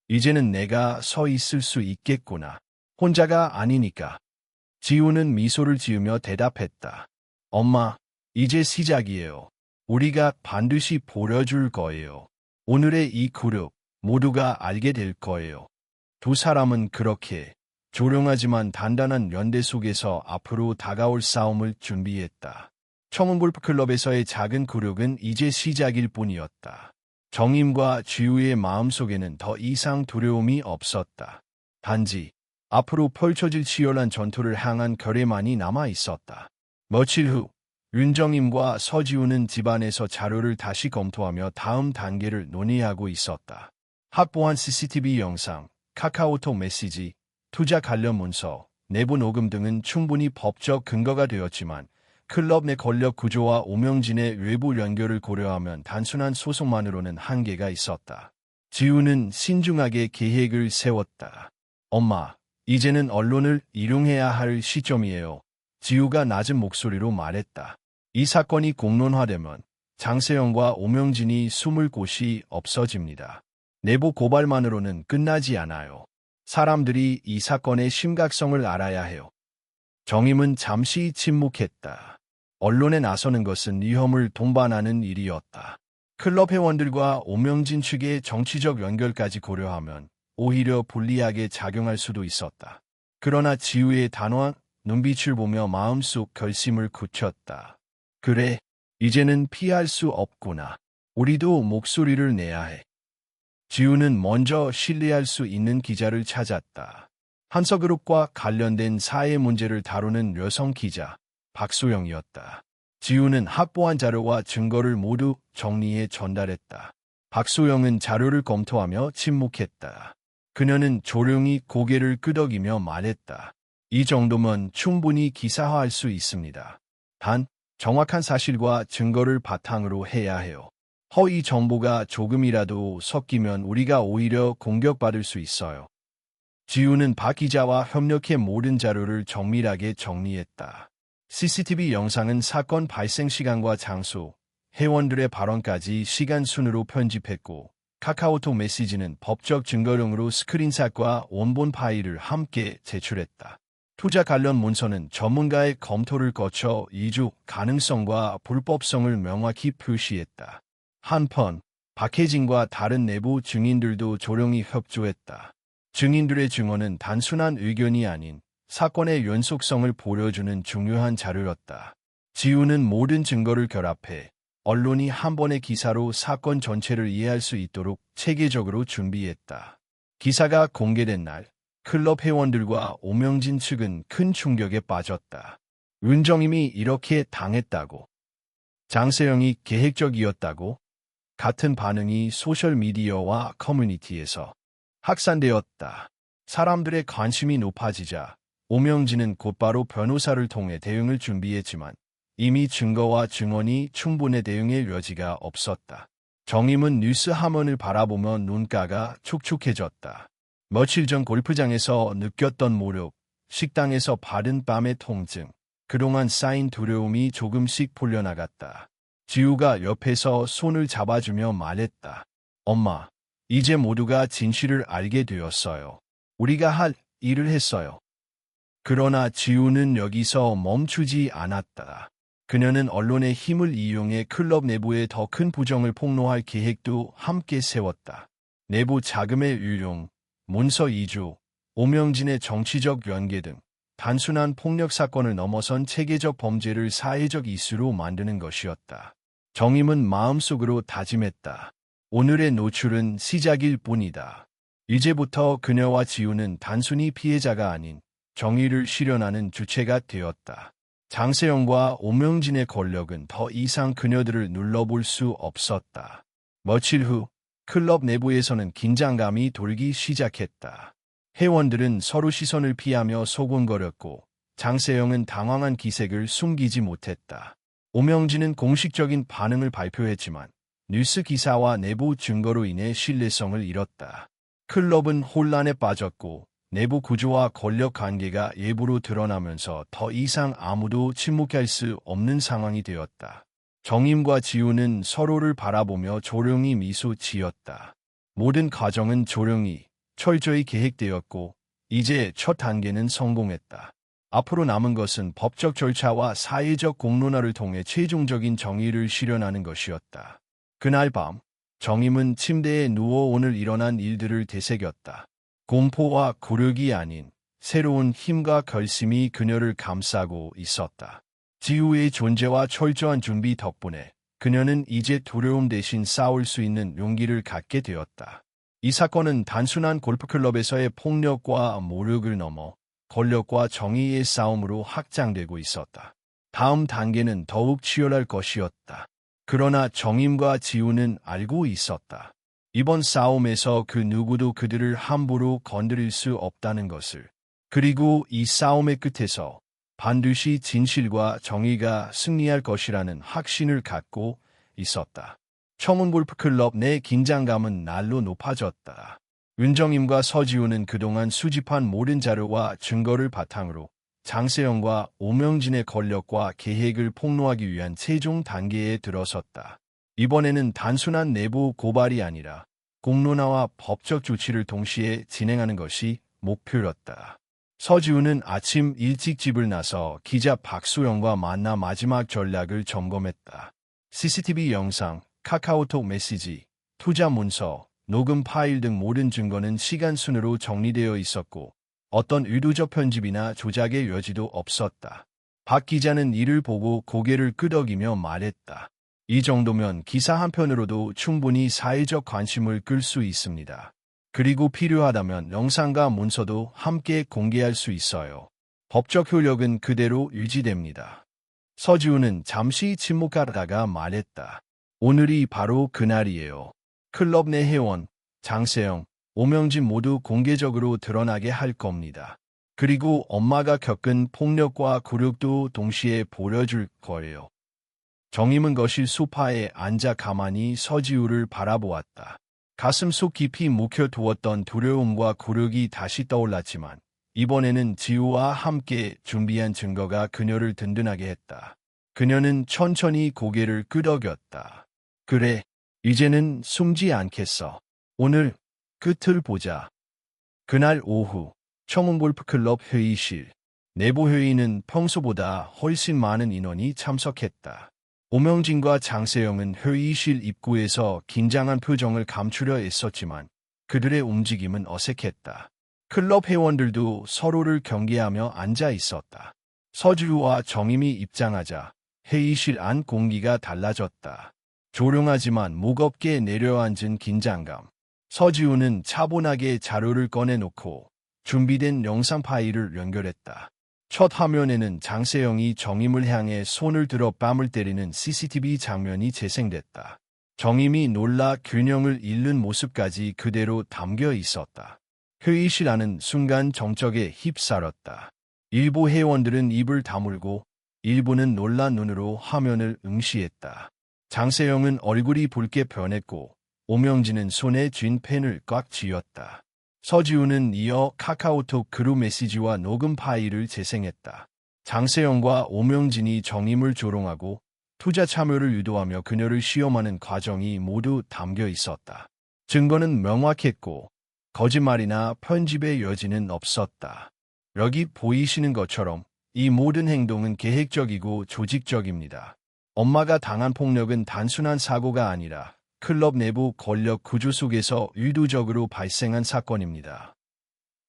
이제는 내가 서 있을 수 있겠구나. 혼자가 아니니까. 지우는 미소를 지으며 대답했다. 엄마, 이제 시작이에요. 우리가 반드시 보여줄 거예요. 오늘의 이 굴욕 모두가 알게 될 거예요. 두 사람은 그렇게 조용하지만 단단한 연대 속에서 앞으로 다가올 싸움을 준비했다. 청운골프클럽에서의 작은 굴욕은 이제 시작일 뿐이었다. 정임과 지우의 마음속에는 더 이상 두려움이 없었다. 단지 앞으로 펼쳐질 치열한 전투를 향한 결의만이 남아 있었다. 며칠 후 윤정임과 서지우는 집안에서 자료를 다시 검토하며 다음 단계를 논의하고 있었다. 확보한 CCTV 영상, 카카오톡 메시지, 투자 관련 문서, 내부 녹음 등은 충분히 법적 근거가 되었지만 클럽 내 권력 구조와 오명진의 외부 연결을 고려하면 단순한 소송만으로는 한계가 있었다. 지우는 신중하게 계획을 세웠다. 엄마, 이제는 언론을 이용해야 할 시점이에요. 지우가 낮은 목소리로 말했다. 이 사건이 공론화되면 장세영과 오명진이 숨을 곳이 없어집니다. 내부 고발만으로는 끝나지 않아요. 사람들이 이 사건의 심각성을 알아야 해요. 정임은 잠시 침묵했다. 언론에 나서는 것은 위험을 동반하는 일이었다. 클럽 회원들과 오명진 측의 정치적 연결까지 고려하면 오히려 불리하게 작용할 수도 있었다. 그러나 지우의 단호한 눈빛을 보며 마음속 결심을 굳혔다. 그래, 이제는 피할 수 없구나. 우리도 목소리를 내야 해. 지우는 먼저 신뢰할 수 있는 기자를 찾았다. 한서그룹과 관련된 사회 문제를 다루는 여성 기자, 박소영이었다. 지우는 확보한 자료와 증거를 모두 정리해 전달했다. 박소영은 자료를 검토하며 침묵했다. 그녀는 조용히 고개를 끄덕이며 말했다. 이 정도면 충분히 기사화할 수 있습니다. 단, 정확한 사실과 증거를 바탕으로 해야 해요. 허위 정보가 조금이라도 섞이면 우리가 오히려 공격받을 수 있어요. 지우는 박 기자와 협력해 모든 자료를 정밀하게 정리했다. CCTV 영상은 사건 발생 시간과 장소, 회원들의 발언까지 시간 순으로 편집했고, 카카오톡 메시지는 법적 증거용으로 스크린샷과 원본 파일을 함께 제출했다. 투자 관련 문서는 전문가의 검토를 거쳐 이주 가능성과 불법성을 명확히 표시했다. 한편, 박혜진과 다른 내부 증인들도 조용히 협조했다. 증인들의 증언은 단순한 의견이 아닌 사건의 연속성을 보여주는 중요한 자료였다. 지우는 모든 증거를 결합해 언론이 한 번의 기사로 사건 전체를 이해할 수 있도록 체계적으로 준비했다. 기사가 공개된 날, 클럽 회원들과 오명진 측은 큰 충격에 빠졌다. 윤정임이 이렇게 당했다고, 장세영이 계획적이었다고, 같은 반응이 소셜미디어와 커뮤니티에서 확산되었다. 사람들의 관심이 높아지자 오명진은 곧바로 변호사를 통해 대응을 준비했지만 이미 증거와 증언이 충분해 대응의 여지가 없었다. 정임은 뉴스 화면을 바라보며 눈가가 축축해졌다. 며칠 전 골프장에서 느꼈던 모욕, 식당에서 받은 밤의 통증, 그동안 쌓인 두려움이 조금씩 풀려나갔다. 지우가 옆에서 손을 잡아주며 말했다. 엄마, 이제 모두가 진실을 알게 되었어요. 우리가 할 일을 했어요. 그러나 지우는 여기서 멈추지 않았다. 그녀는 언론의 힘을 이용해 클럽 내부에 더 큰 부정을 폭로할 계획도 함께 세웠다. 내부 자금의 유용, 문서 이주, 오명진의 정치적 연계 등 단순한 폭력 사건을 넘어선 체계적 범죄를 사회적 이슈로 만드는 것이었다. 정임은 마음속으로 다짐했다. 오늘의 노출은 시작일 뿐이다. 이제부터 그녀와 지우는 단순히 피해자가 아닌 정의를 실현하는 주체가 되었다. 장세영과 오명진의 권력은 더 이상 그녀들을 눌러볼 수 없었다. 며칠 후 클럽 내부에서는 긴장감이 돌기 시작했다. 회원들은 서로 시선을 피하며 소곤거렸고 장세영은 당황한 기색을 숨기지 못했다. 오명진은 공식적인 반응을 발표했지만 뉴스 기사와 내부 증거로 인해 신뢰성을 잃었다. 클럽은 혼란에 빠졌고 내부 구조와 권력 관계가 예부로 드러나면서 더 이상 아무도 침묵할 수 없는 상황이 되었다. 정임과 지우는 서로를 바라보며 조용히 미소 지었다. 모든 과정은 조용히, 철저히 계획되었고 이제 첫 단계는 성공했다. 앞으로 남은 것은 법적 절차와 사회적 공론화를 통해 최종적인 정의를 실현하는 것이었다. 그날 밤, 정임은 침대에 누워 오늘 일어난 일들을 되새겼다. 공포와 굴욕이 아닌 새로운 힘과 결심이 그녀를 감싸고 있었다. 지우의 존재와 철저한 준비 덕분에 그녀는 이제 두려움 대신 싸울 수 있는 용기를 갖게 되었다. 이 사건은 단순한 골프클럽에서의 폭력과 모욕을 넘어 권력과 정의의 싸움으로 확장되고 있었다. 다음 단계는 더욱 치열할 것이었다. 그러나 정임과 지우는 알고 있었다. 이번 싸움에서 그 누구도 그들을 함부로 건드릴 수 없다는 것을. 그리고 이 싸움의 끝에서 반드시 진실과 정의가 승리할 것이라는 확신을 갖고 있었다. 청운골프클럽 내 긴장감은 날로 높아졌다. 윤정임과 서지우는 그동안 수집한 모든 자료와 증거를 바탕으로 장세영과 오명진의 권력과 계획을 폭로하기 위한 최종 단계에 들어섰다. 이번에는 단순한 내부 고발이 아니라 공론화와 법적 조치를 동시에 진행하는 것이 목표였다. 서지우는 아침 일찍 집을 나서 기자 박수영과 만나 마지막 전략을 점검했다. CCTV 영상, 카카오톡 메시지, 투자 문서, 녹음 파일 등 모든 증거는 시간 순으로 정리되어 있었고 어떤 의도적 편집이나 조작의 여지도 없었다. 박 기자는 이를 보고 고개를 끄덕이며 말했다. 이 정도면 기사 한 편으로도 충분히 사회적 관심을 끌 수 있습니다. 그리고 필요하다면 영상과 문서도 함께 공개할 수 있어요. 법적 효력은 그대로 유지됩니다. 서지우는 잠시 침묵하다가 말했다. 오늘이 바로 그날이에요. 클럽 내 회원, 장세영, 오명진 모두 공개적으로 드러나게 할 겁니다. 그리고 엄마가 겪은 폭력과 굴욕도 동시에 보여줄 거예요. 정임은 거실 소파에 앉아 가만히 서지우를 바라보았다. 가슴속 깊이 묵혀두었던 두려움과 굴욕이 다시 떠올랐지만 이번에는 지우와 함께 준비한 증거가 그녀를 든든하게 했다. 그녀는 천천히 고개를 끄덕였다. 그래, 이제는 숨지 않겠어. 오늘 끝을 보자. 그날 오후 청운골프클럽 회의실. 내부 회의는 평소보다 훨씬 많은 인원이 참석했다. 오명진과 장세영은 회의실 입구에서 긴장한 표정을 감추려 애썼지만 그들의 움직임은 어색했다. 클럽 회원들도 서로를 경계하며 앉아 있었다. 서주와 정임이 입장하자 회의실 안 공기가 달라졌다. 조용하지만 무겁게 내려앉은 긴장감. 서지우는 차분하게 자료를 꺼내놓고 준비된 영상 파일을 연결했다. 첫 화면에는 장세영이 정임을 향해 손을 들어 뺨을 때리는 CCTV 장면이 재생됐다. 정임이 놀라 균형을 잃는 모습까지 그대로 담겨 있었다. 회의실 안은 순간 정적에 휩싸였다. 일부 회원들은 입을 다물고 일부는 놀란 눈으로 화면을 응시했다. 장세영은 얼굴이 붉게 변했고 오명진은 손에 쥔 펜을 꽉 쥐었다. 서지우는 이어 카카오톡 그룹 메시지와 녹음 파일을 재생했다. 장세영과 오명진이 정임을 조롱하고 투자 참여를 유도하며 그녀를 시험하는 과정이 모두 담겨 있었다. 증거는 명확했고 거짓말이나 편집의 여지는 없었다. 여기 보이시는 것처럼 이 모든 행동은 계획적이고 조직적입니다. 엄마가 당한 폭력은 단순한 사고가 아니라 클럽 내부 권력 구조 속에서 의도적으로 발생한 사건입니다.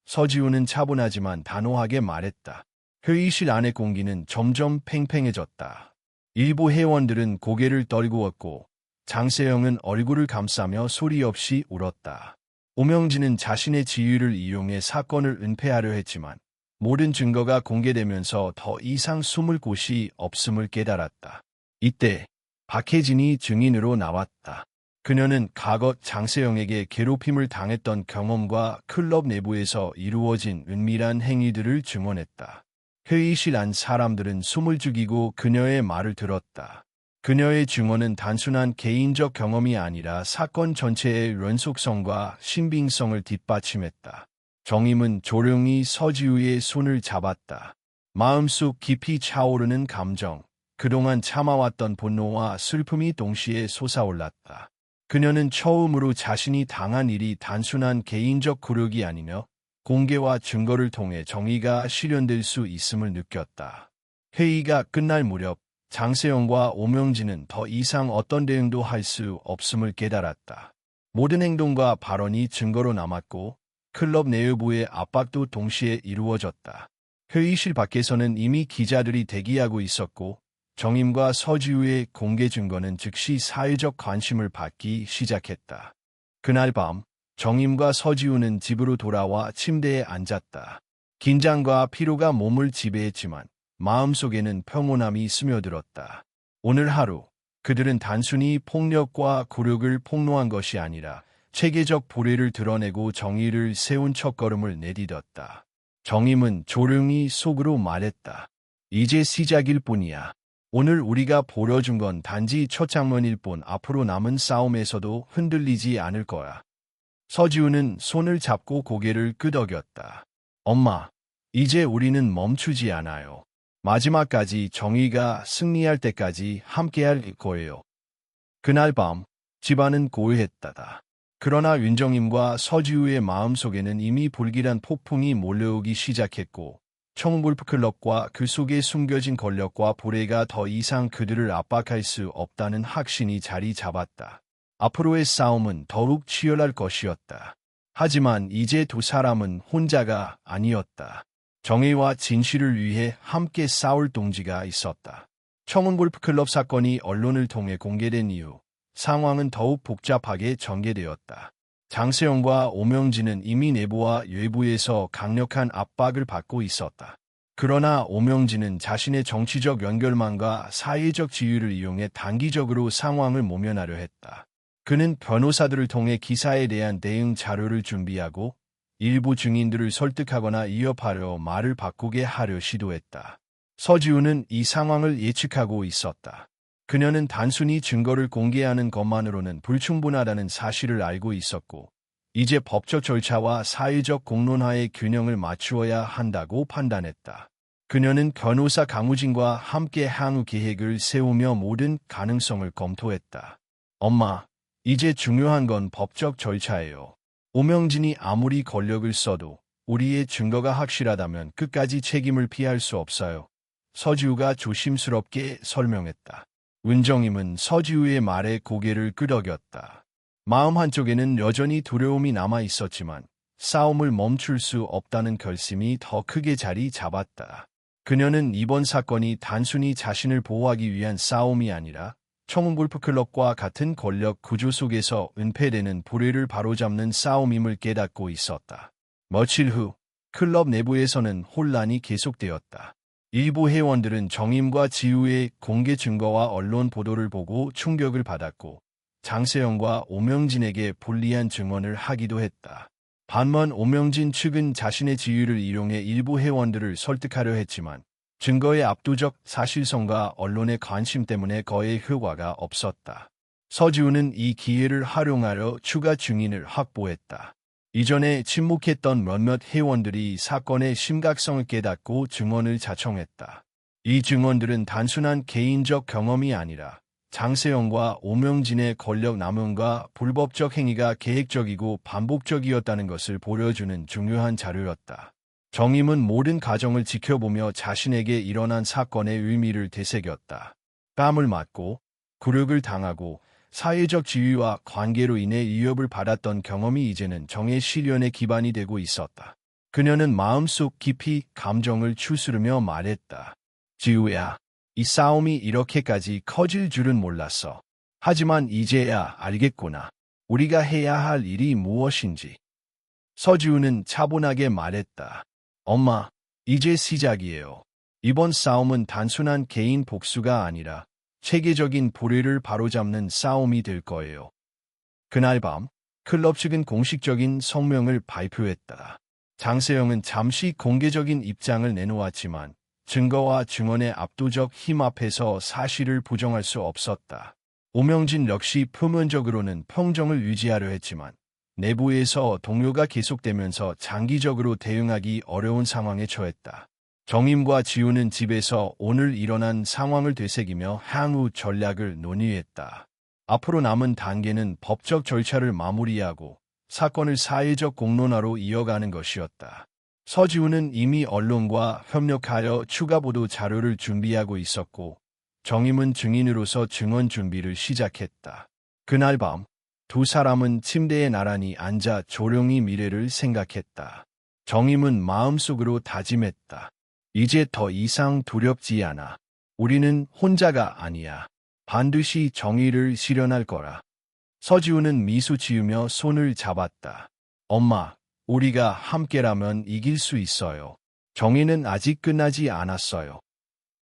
서지우는 차분하지만 단호하게 말했다. 회의실 안의 공기는 점점 팽팽해졌다. 일부 회원들은 고개를 떨구었고 장세영은 얼굴을 감싸며 소리 없이 울었다. 오명진은 자신의 지위를 이용해 사건을 은폐하려 했지만 모든 증거가 공개되면서 더 이상 숨을 곳이 없음을 깨달았다. 이때 박혜진이 증인으로 나왔다. 그녀는 과거 장세영에게 괴롭힘을 당했던 경험과 클럽 내부에서 이루어진 은밀한 행위들을 증언했다. 회의실 안 사람들은 숨을 죽이고 그녀의 말을 들었다. 그녀의 증언은 단순한 개인적 경험이 아니라 사건 전체의 연속성과 신빙성을 뒷받침했다. 정임은 조용히 서지우의 손을 잡았다. 마음속 깊이 차오르는 감정, 그동안 참아왔던 분노와 슬픔이 동시에 솟아올랐다. 그녀는 처음으로 자신이 당한 일이 단순한 개인적 굴욕이 아니며 공개와 증거를 통해 정의가 실현될 수 있음을 느꼈다. 회의가 끝날 무렵 장세영과 오명진은 더 이상 어떤 대응도 할 수 없음을 깨달았다. 모든 행동과 발언이 증거로 남았고 클럽 내부의 압박도 동시에 이루어졌다. 회의실 밖에서는 이미 기자들이 대기하고 있었고 정임과 서지우의 공개 증거는 즉시 사회적 관심을 받기 시작했다. 그날 밤 정임과 서지우는 집으로 돌아와 침대에 앉았다. 긴장과 피로가 몸을 지배했지만 마음속에는 평온함이 스며들었다. 오늘 하루 그들은 단순히 폭력과 굴욕을 폭로한 것이 아니라 체계적 불의를 드러내고 정의를 세운 첫걸음을 내디뎠다. 정임은 조용히 속으로 말했다. 이제 시작일 뿐이야. 오늘 우리가 보여준 건 단지 첫 장면일 뿐 앞으로 남은 싸움에서도 흔들리지 않을 거야. 서지우는 손을 잡고 고개를 끄덕였다. 엄마, 이제 우리는 멈추지 않아요. 마지막까지 정의가 승리할 때까지 함께할 거예요. 그날 밤 집안은 고요했다. 그러나 윤정임과 서지우의 마음속에는 이미 불길한 폭풍이 몰려오기 시작했고 청운골프클럽과 그 속에 숨겨진 권력과 불의가 더 이상 그들을 압박할 수 없다는 확신이 자리 잡았다. 앞으로의 싸움은 더욱 치열할 것이었다. 하지만 이제 두 사람은 혼자가 아니었다. 정의와 진실을 위해 함께 싸울 동지가 있었다. 청운골프클럽 사건이 언론을 통해 공개된 이후 상황은 더욱 복잡하게 전개되었다. 장세영과 오명진은 이미 내부와 외부에서 강력한 압박을 받고 있었다. 그러나 오명진은 자신의 정치적 연결망과 사회적 지위를 이용해 단기적으로 상황을 모면하려 했다. 그는 변호사들을 통해 기사에 대한 대응 자료를 준비하고 일부 증인들을 설득하거나 위협하려 말을 바꾸게 하려 시도했다. 서지우는 이 상황을 예측하고 있었다. 그녀는 단순히 증거를 공개하는 것만으로는 불충분하다는 사실을 알고 있었고, 이제 법적 절차와 사회적 공론화의 균형을 맞추어야 한다고 판단했다. 그녀는 변호사 강우진과 함께 향후 계획을 세우며 모든 가능성을 검토했다. 엄마, 이제 중요한 건 법적 절차예요. 오명진이 아무리 권력을 써도 우리의 증거가 확실하다면 끝까지 책임을 피할 수 없어요. 서지우가 조심스럽게 설명했다. 은정임은 서지우의 말에 고개를 끄덕였다. 마음 한쪽에는 여전히 두려움이 남아 있었지만 싸움을 멈출 수 없다는 결심이 더 크게 자리 잡았다. 그녀는 이번 사건이 단순히 자신을 보호하기 위한 싸움이 아니라 청운골프클럽과 같은 권력 구조 속에서 은폐되는 불의를 바로잡는 싸움임을 깨닫고 있었다. 며칠 후 클럽 내부에서는 혼란이 계속되었다. 일부 회원들은 정임과 지우의 공개 증거와 언론 보도를 보고 충격을 받았고, 장세영과 오명진에게 불리한 증언을 하기도 했다. 반면 오명진 측은 자신의 지위를 이용해 일부 회원들을 설득하려 했지만 증거의 압도적 사실성과 언론의 관심 때문에 거의 효과가 없었다. 서지우는 이 기회를 활용하려 추가 증인을 확보했다. 이전에 침묵했던 몇몇 회원들이 사건의 심각성을 깨닫고 증언을 자청했다. 이 증언들은 단순한 개인적 경험이 아니라 장세영과 오명진의 권력 남용과 불법적 행위가 계획적이고 반복적이었다는 것을 보여주는 중요한 자료였다. 정임은 모든 과정을 지켜보며 자신에게 일어난 사건의 의미를 되새겼다. 뺨을 맞고 굴욕을 당하고 사회적 지위와 관계로 인해 위협을 받았던 경험이 이제는 정의 실현의 기반이 되고 있었다. 그녀는 마음속 깊이 감정을 추스르며 말했다. 지우야, 이 싸움이 이렇게까지 커질 줄은 몰랐어. 하지만 이제야 알겠구나. 우리가 해야 할 일이 무엇인지. 서지우는 차분하게 말했다. 엄마, 이제 시작이에요. 이번 싸움은 단순한 개인 복수가 아니라 체계적인 불의를 바로잡는 싸움이 될 거예요. 그날 밤, 클럽 측은 공식적인 성명을 발표했다. 장세영은 잠시 공개적인 입장을 내놓았지만 증거와 증언의 압도적 힘 앞에서 사실을 부정할 수 없었다. 오명진 역시 표면적으로는 평정을 유지하려 했지만 내부에서 동요가 계속되면서 장기적으로 대응하기 어려운 상황에 처했다. 정임과 지우는 집에서 오늘 일어난 상황을 되새기며 향후 전략을 논의했다. 앞으로 남은 단계는 법적 절차를 마무리하고 사건을 사회적 공론화로 이어가는 것이었다. 서지우는 이미 언론과 협력하여 추가 보도 자료를 준비하고 있었고, 정임은 증인으로서 증언 준비를 시작했다. 그날 밤, 두 사람은 침대에 나란히 앉아 조용히 미래를 생각했다. 정임은 마음속으로 다짐했다. 이제 더 이상 두렵지 않아. 우리는 혼자가 아니야. 반드시 정의를 실현할 거라. 서지우는 미소 지으며 손을 잡았다. 엄마, 우리가 함께라면 이길 수 있어요. 정의는 아직 끝나지 않았어요.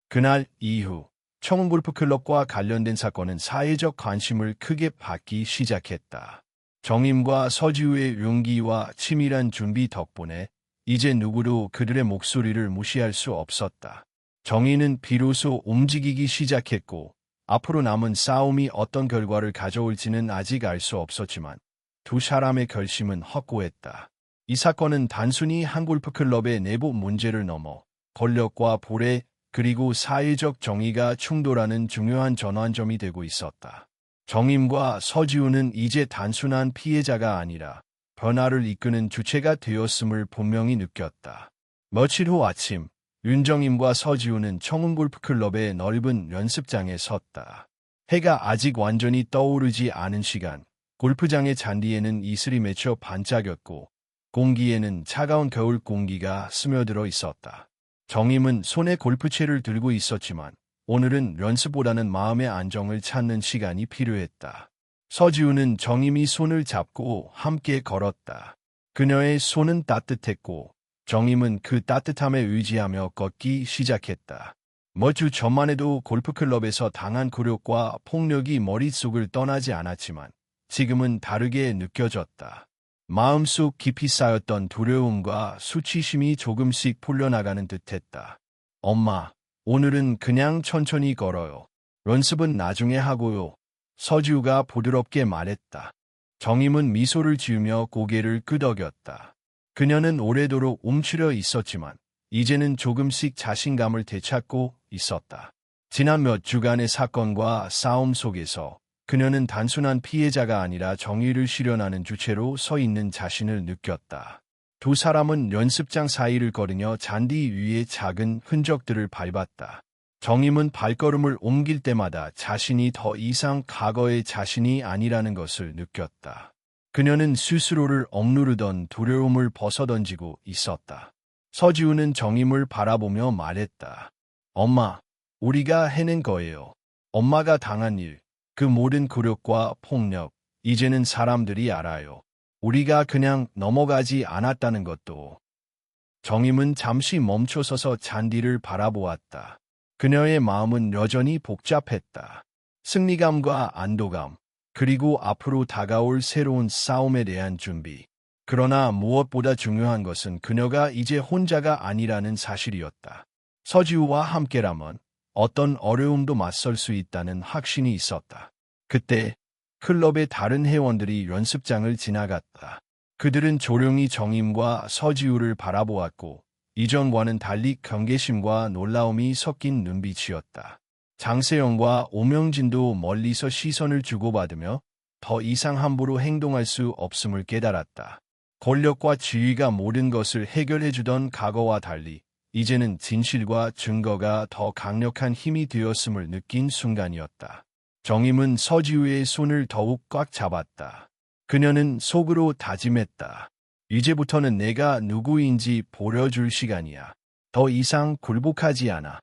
그날 이후 청운골프클럽과 관련된 사건은 사회적 관심을 크게 받기 시작했다. 정임과 서지우의 용기와 치밀한 준비 덕분에 이제 누구도 그들의 목소리를 무시할 수 없었다. 정의는 비로소 움직이기 시작했고 앞으로 남은 싸움이 어떤 결과를 가져올지는 아직 알 수 없었지만 두 사람의 결심은 확고했다. 이 사건은 단순히 한 골프클럽의 내부 문제를 넘어 권력과 불의 그리고 사회적 정의가 충돌하는 중요한 전환점이 되고 있었다. 정임과 서지우는 이제 단순한 피해자가 아니라 변화를 이끄는 주체가 되었음을 분명히 느꼈다. 며칠 후 아침, 윤정임과 서지우는 청운골프클럽의 넓은 연습장에 섰다. 해가 아직 완전히 떠오르지 않은 시간, 골프장의 잔디에는 이슬이 맺혀 반짝였고 공기에는 차가운 겨울 공기가 스며들어 있었다. 정임은 손에 골프채를 들고 있었지만 오늘은 연습보다는 마음의 안정을 찾는 시간이 필요했다. 서지우는 정임이 손을 잡고 함께 걸었다. 그녀의 손은 따뜻했고 정임은 그 따뜻함에 의지하며 걷기 시작했다. 몇 주 전만 해도 골프클럽에서 당한 굴욕과 폭력이 머릿속을 떠나지 않았지만 지금은 다르게 느껴졌다. 마음속 깊이 쌓였던 두려움과 수치심이 조금씩 풀려나가는 듯했다. 엄마, 오늘은 그냥 천천히 걸어요. 연습은 나중에 하고요. 서지우가 부드럽게 말했다. 정임은 미소를 지으며 고개를 끄덕였다. 그녀는 오래도록 움츠려 있었지만 이제는 조금씩 자신감을 되찾고 있었다. 지난 몇 주간의 사건과 싸움 속에서 그녀는 단순한 피해자가 아니라 정의를 실현하는 주체로 서 있는 자신을 느꼈다. 두 사람은 연습장 사이를 걸으며 잔디 위에 작은 흔적들을 밟았다. 정임은 발걸음을 옮길 때마다 자신이 더 이상 과거의 자신이 아니라는 것을 느꼈다. 그녀는 스스로를 억누르던 두려움을 벗어던지고 있었다. 서지우는 정임을 바라보며 말했다. 엄마, 우리가 해낸 거예요. 엄마가 당한 일, 그 모든 굴욕과 폭력, 이제는 사람들이 알아요. 우리가 그냥 넘어가지 않았다는 것도. 정임은 잠시 멈춰서서 잔디를 바라보았다. 그녀의 마음은 여전히 복잡했다. 승리감과 안도감, 그리고 앞으로 다가올 새로운 싸움에 대한 준비. 그러나 무엇보다 중요한 것은 그녀가 이제 혼자가 아니라는 사실이었다. 서지우와 함께라면 어떤 어려움도 맞설 수 있다는 확신이 있었다. 그때 클럽의 다른 회원들이 연습장을 지나갔다. 그들은 조용히 정임과 서지우를 바라보았고 이전과는 달리 경계심과 놀라움이 섞인 눈빛이었다. 장세영과 오명진도 멀리서 시선을 주고받으며 더 이상 함부로 행동할 수 없음을 깨달았다. 권력과 지위가 모든 것을 해결해주던 과거와 달리 이제는 진실과 증거가 더 강력한 힘이 되었음을 느낀 순간이었다. 정임은 서지우의 손을 더욱 꽉 잡았다. 그녀는 속으로 다짐했다. 이제부터는 내가 누구인지 보여줄 시간이야. 더 이상 굴복하지 않아.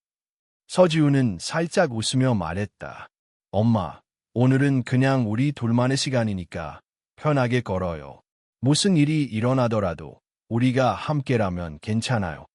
서지우는 살짝 웃으며 말했다. 엄마, 오늘은 그냥 우리 둘만의 시간이니까 편하게 걸어요. 무슨 일이 일어나더라도 우리가 함께라면 괜찮아요.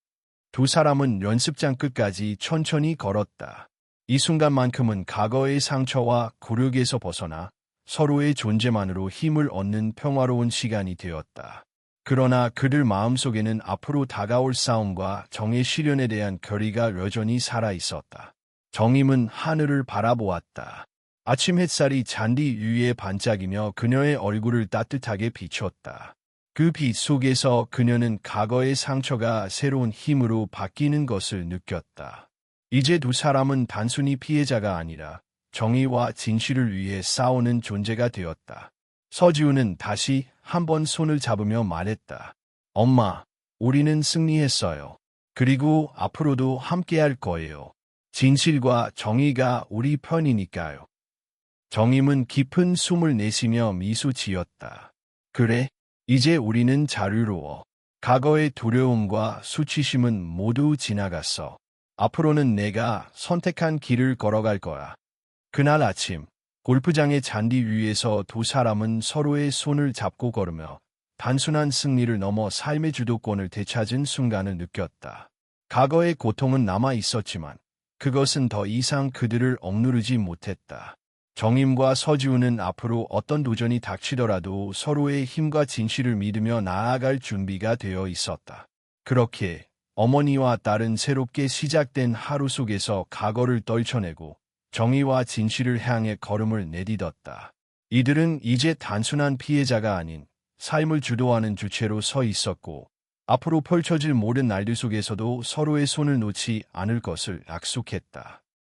두 사람은 연습장 끝까지 천천히 걸었다. 이 순간만큼은 과거의 상처와 굴욕에서 벗어나 서로의 존재만으로 힘을 얻는 평화로운 시간이 되었다. 그러나 그들 마음속에는 앞으로 다가올 싸움과 정의 실현에 대한 결의가 여전히 살아있었다. 정임은 하늘을 바라보았다. 아침 햇살이 잔디 위에 반짝이며 그녀의 얼굴을 따뜻하게 비췄다. 그 빛 속에서 그녀는 과거의 상처가 새로운 힘으로 바뀌는 것을 느꼈다. 이제 두 사람은 단순히 피해자가 아니라 정의와 진실을 위해 싸우는 존재가 되었다. 서지우는 다시 한번 손을 잡으며 말했다. 엄마, 우리는 승리했어요. 그리고 앞으로도 함께할 거예요. 진실과 정의가 우리 편이니까요. 정임은 깊은 숨을 내쉬며 미소 지었다. 그래, 이제 우리는 자유로워. 과거의 두려움과 수치심은 모두 지나갔어. 앞으로는 내가 선택한 길을 걸어갈 거야. 그날 아침, 골프장의 잔디 위에서 두 사람은 서로의 손을 잡고 걸으며 단순한 승리를 넘어 삶의 주도권을 되찾은 순간을 느꼈다. 과거의 고통은 남아 있었지만 그것은 더 이상 그들을 억누르지 못했다. 정임과 서지우는 앞으로 어떤 도전이 닥치더라도 서로의 힘과 진실을 믿으며 나아갈 준비가 되어 있었다. 그렇게 어머니와 딸은 새롭게 시작된 하루 속에서 과거를 떨쳐내고 정의와 진실을 향해 걸음을 내딛었다. 이들은 이제 단순한 피해자가 아닌 삶을 주도하는 주체로 서 있었고 앞으로 펼쳐질 모든 날들 속에서도 서로의 손을 놓지 않을 것을 약속했다.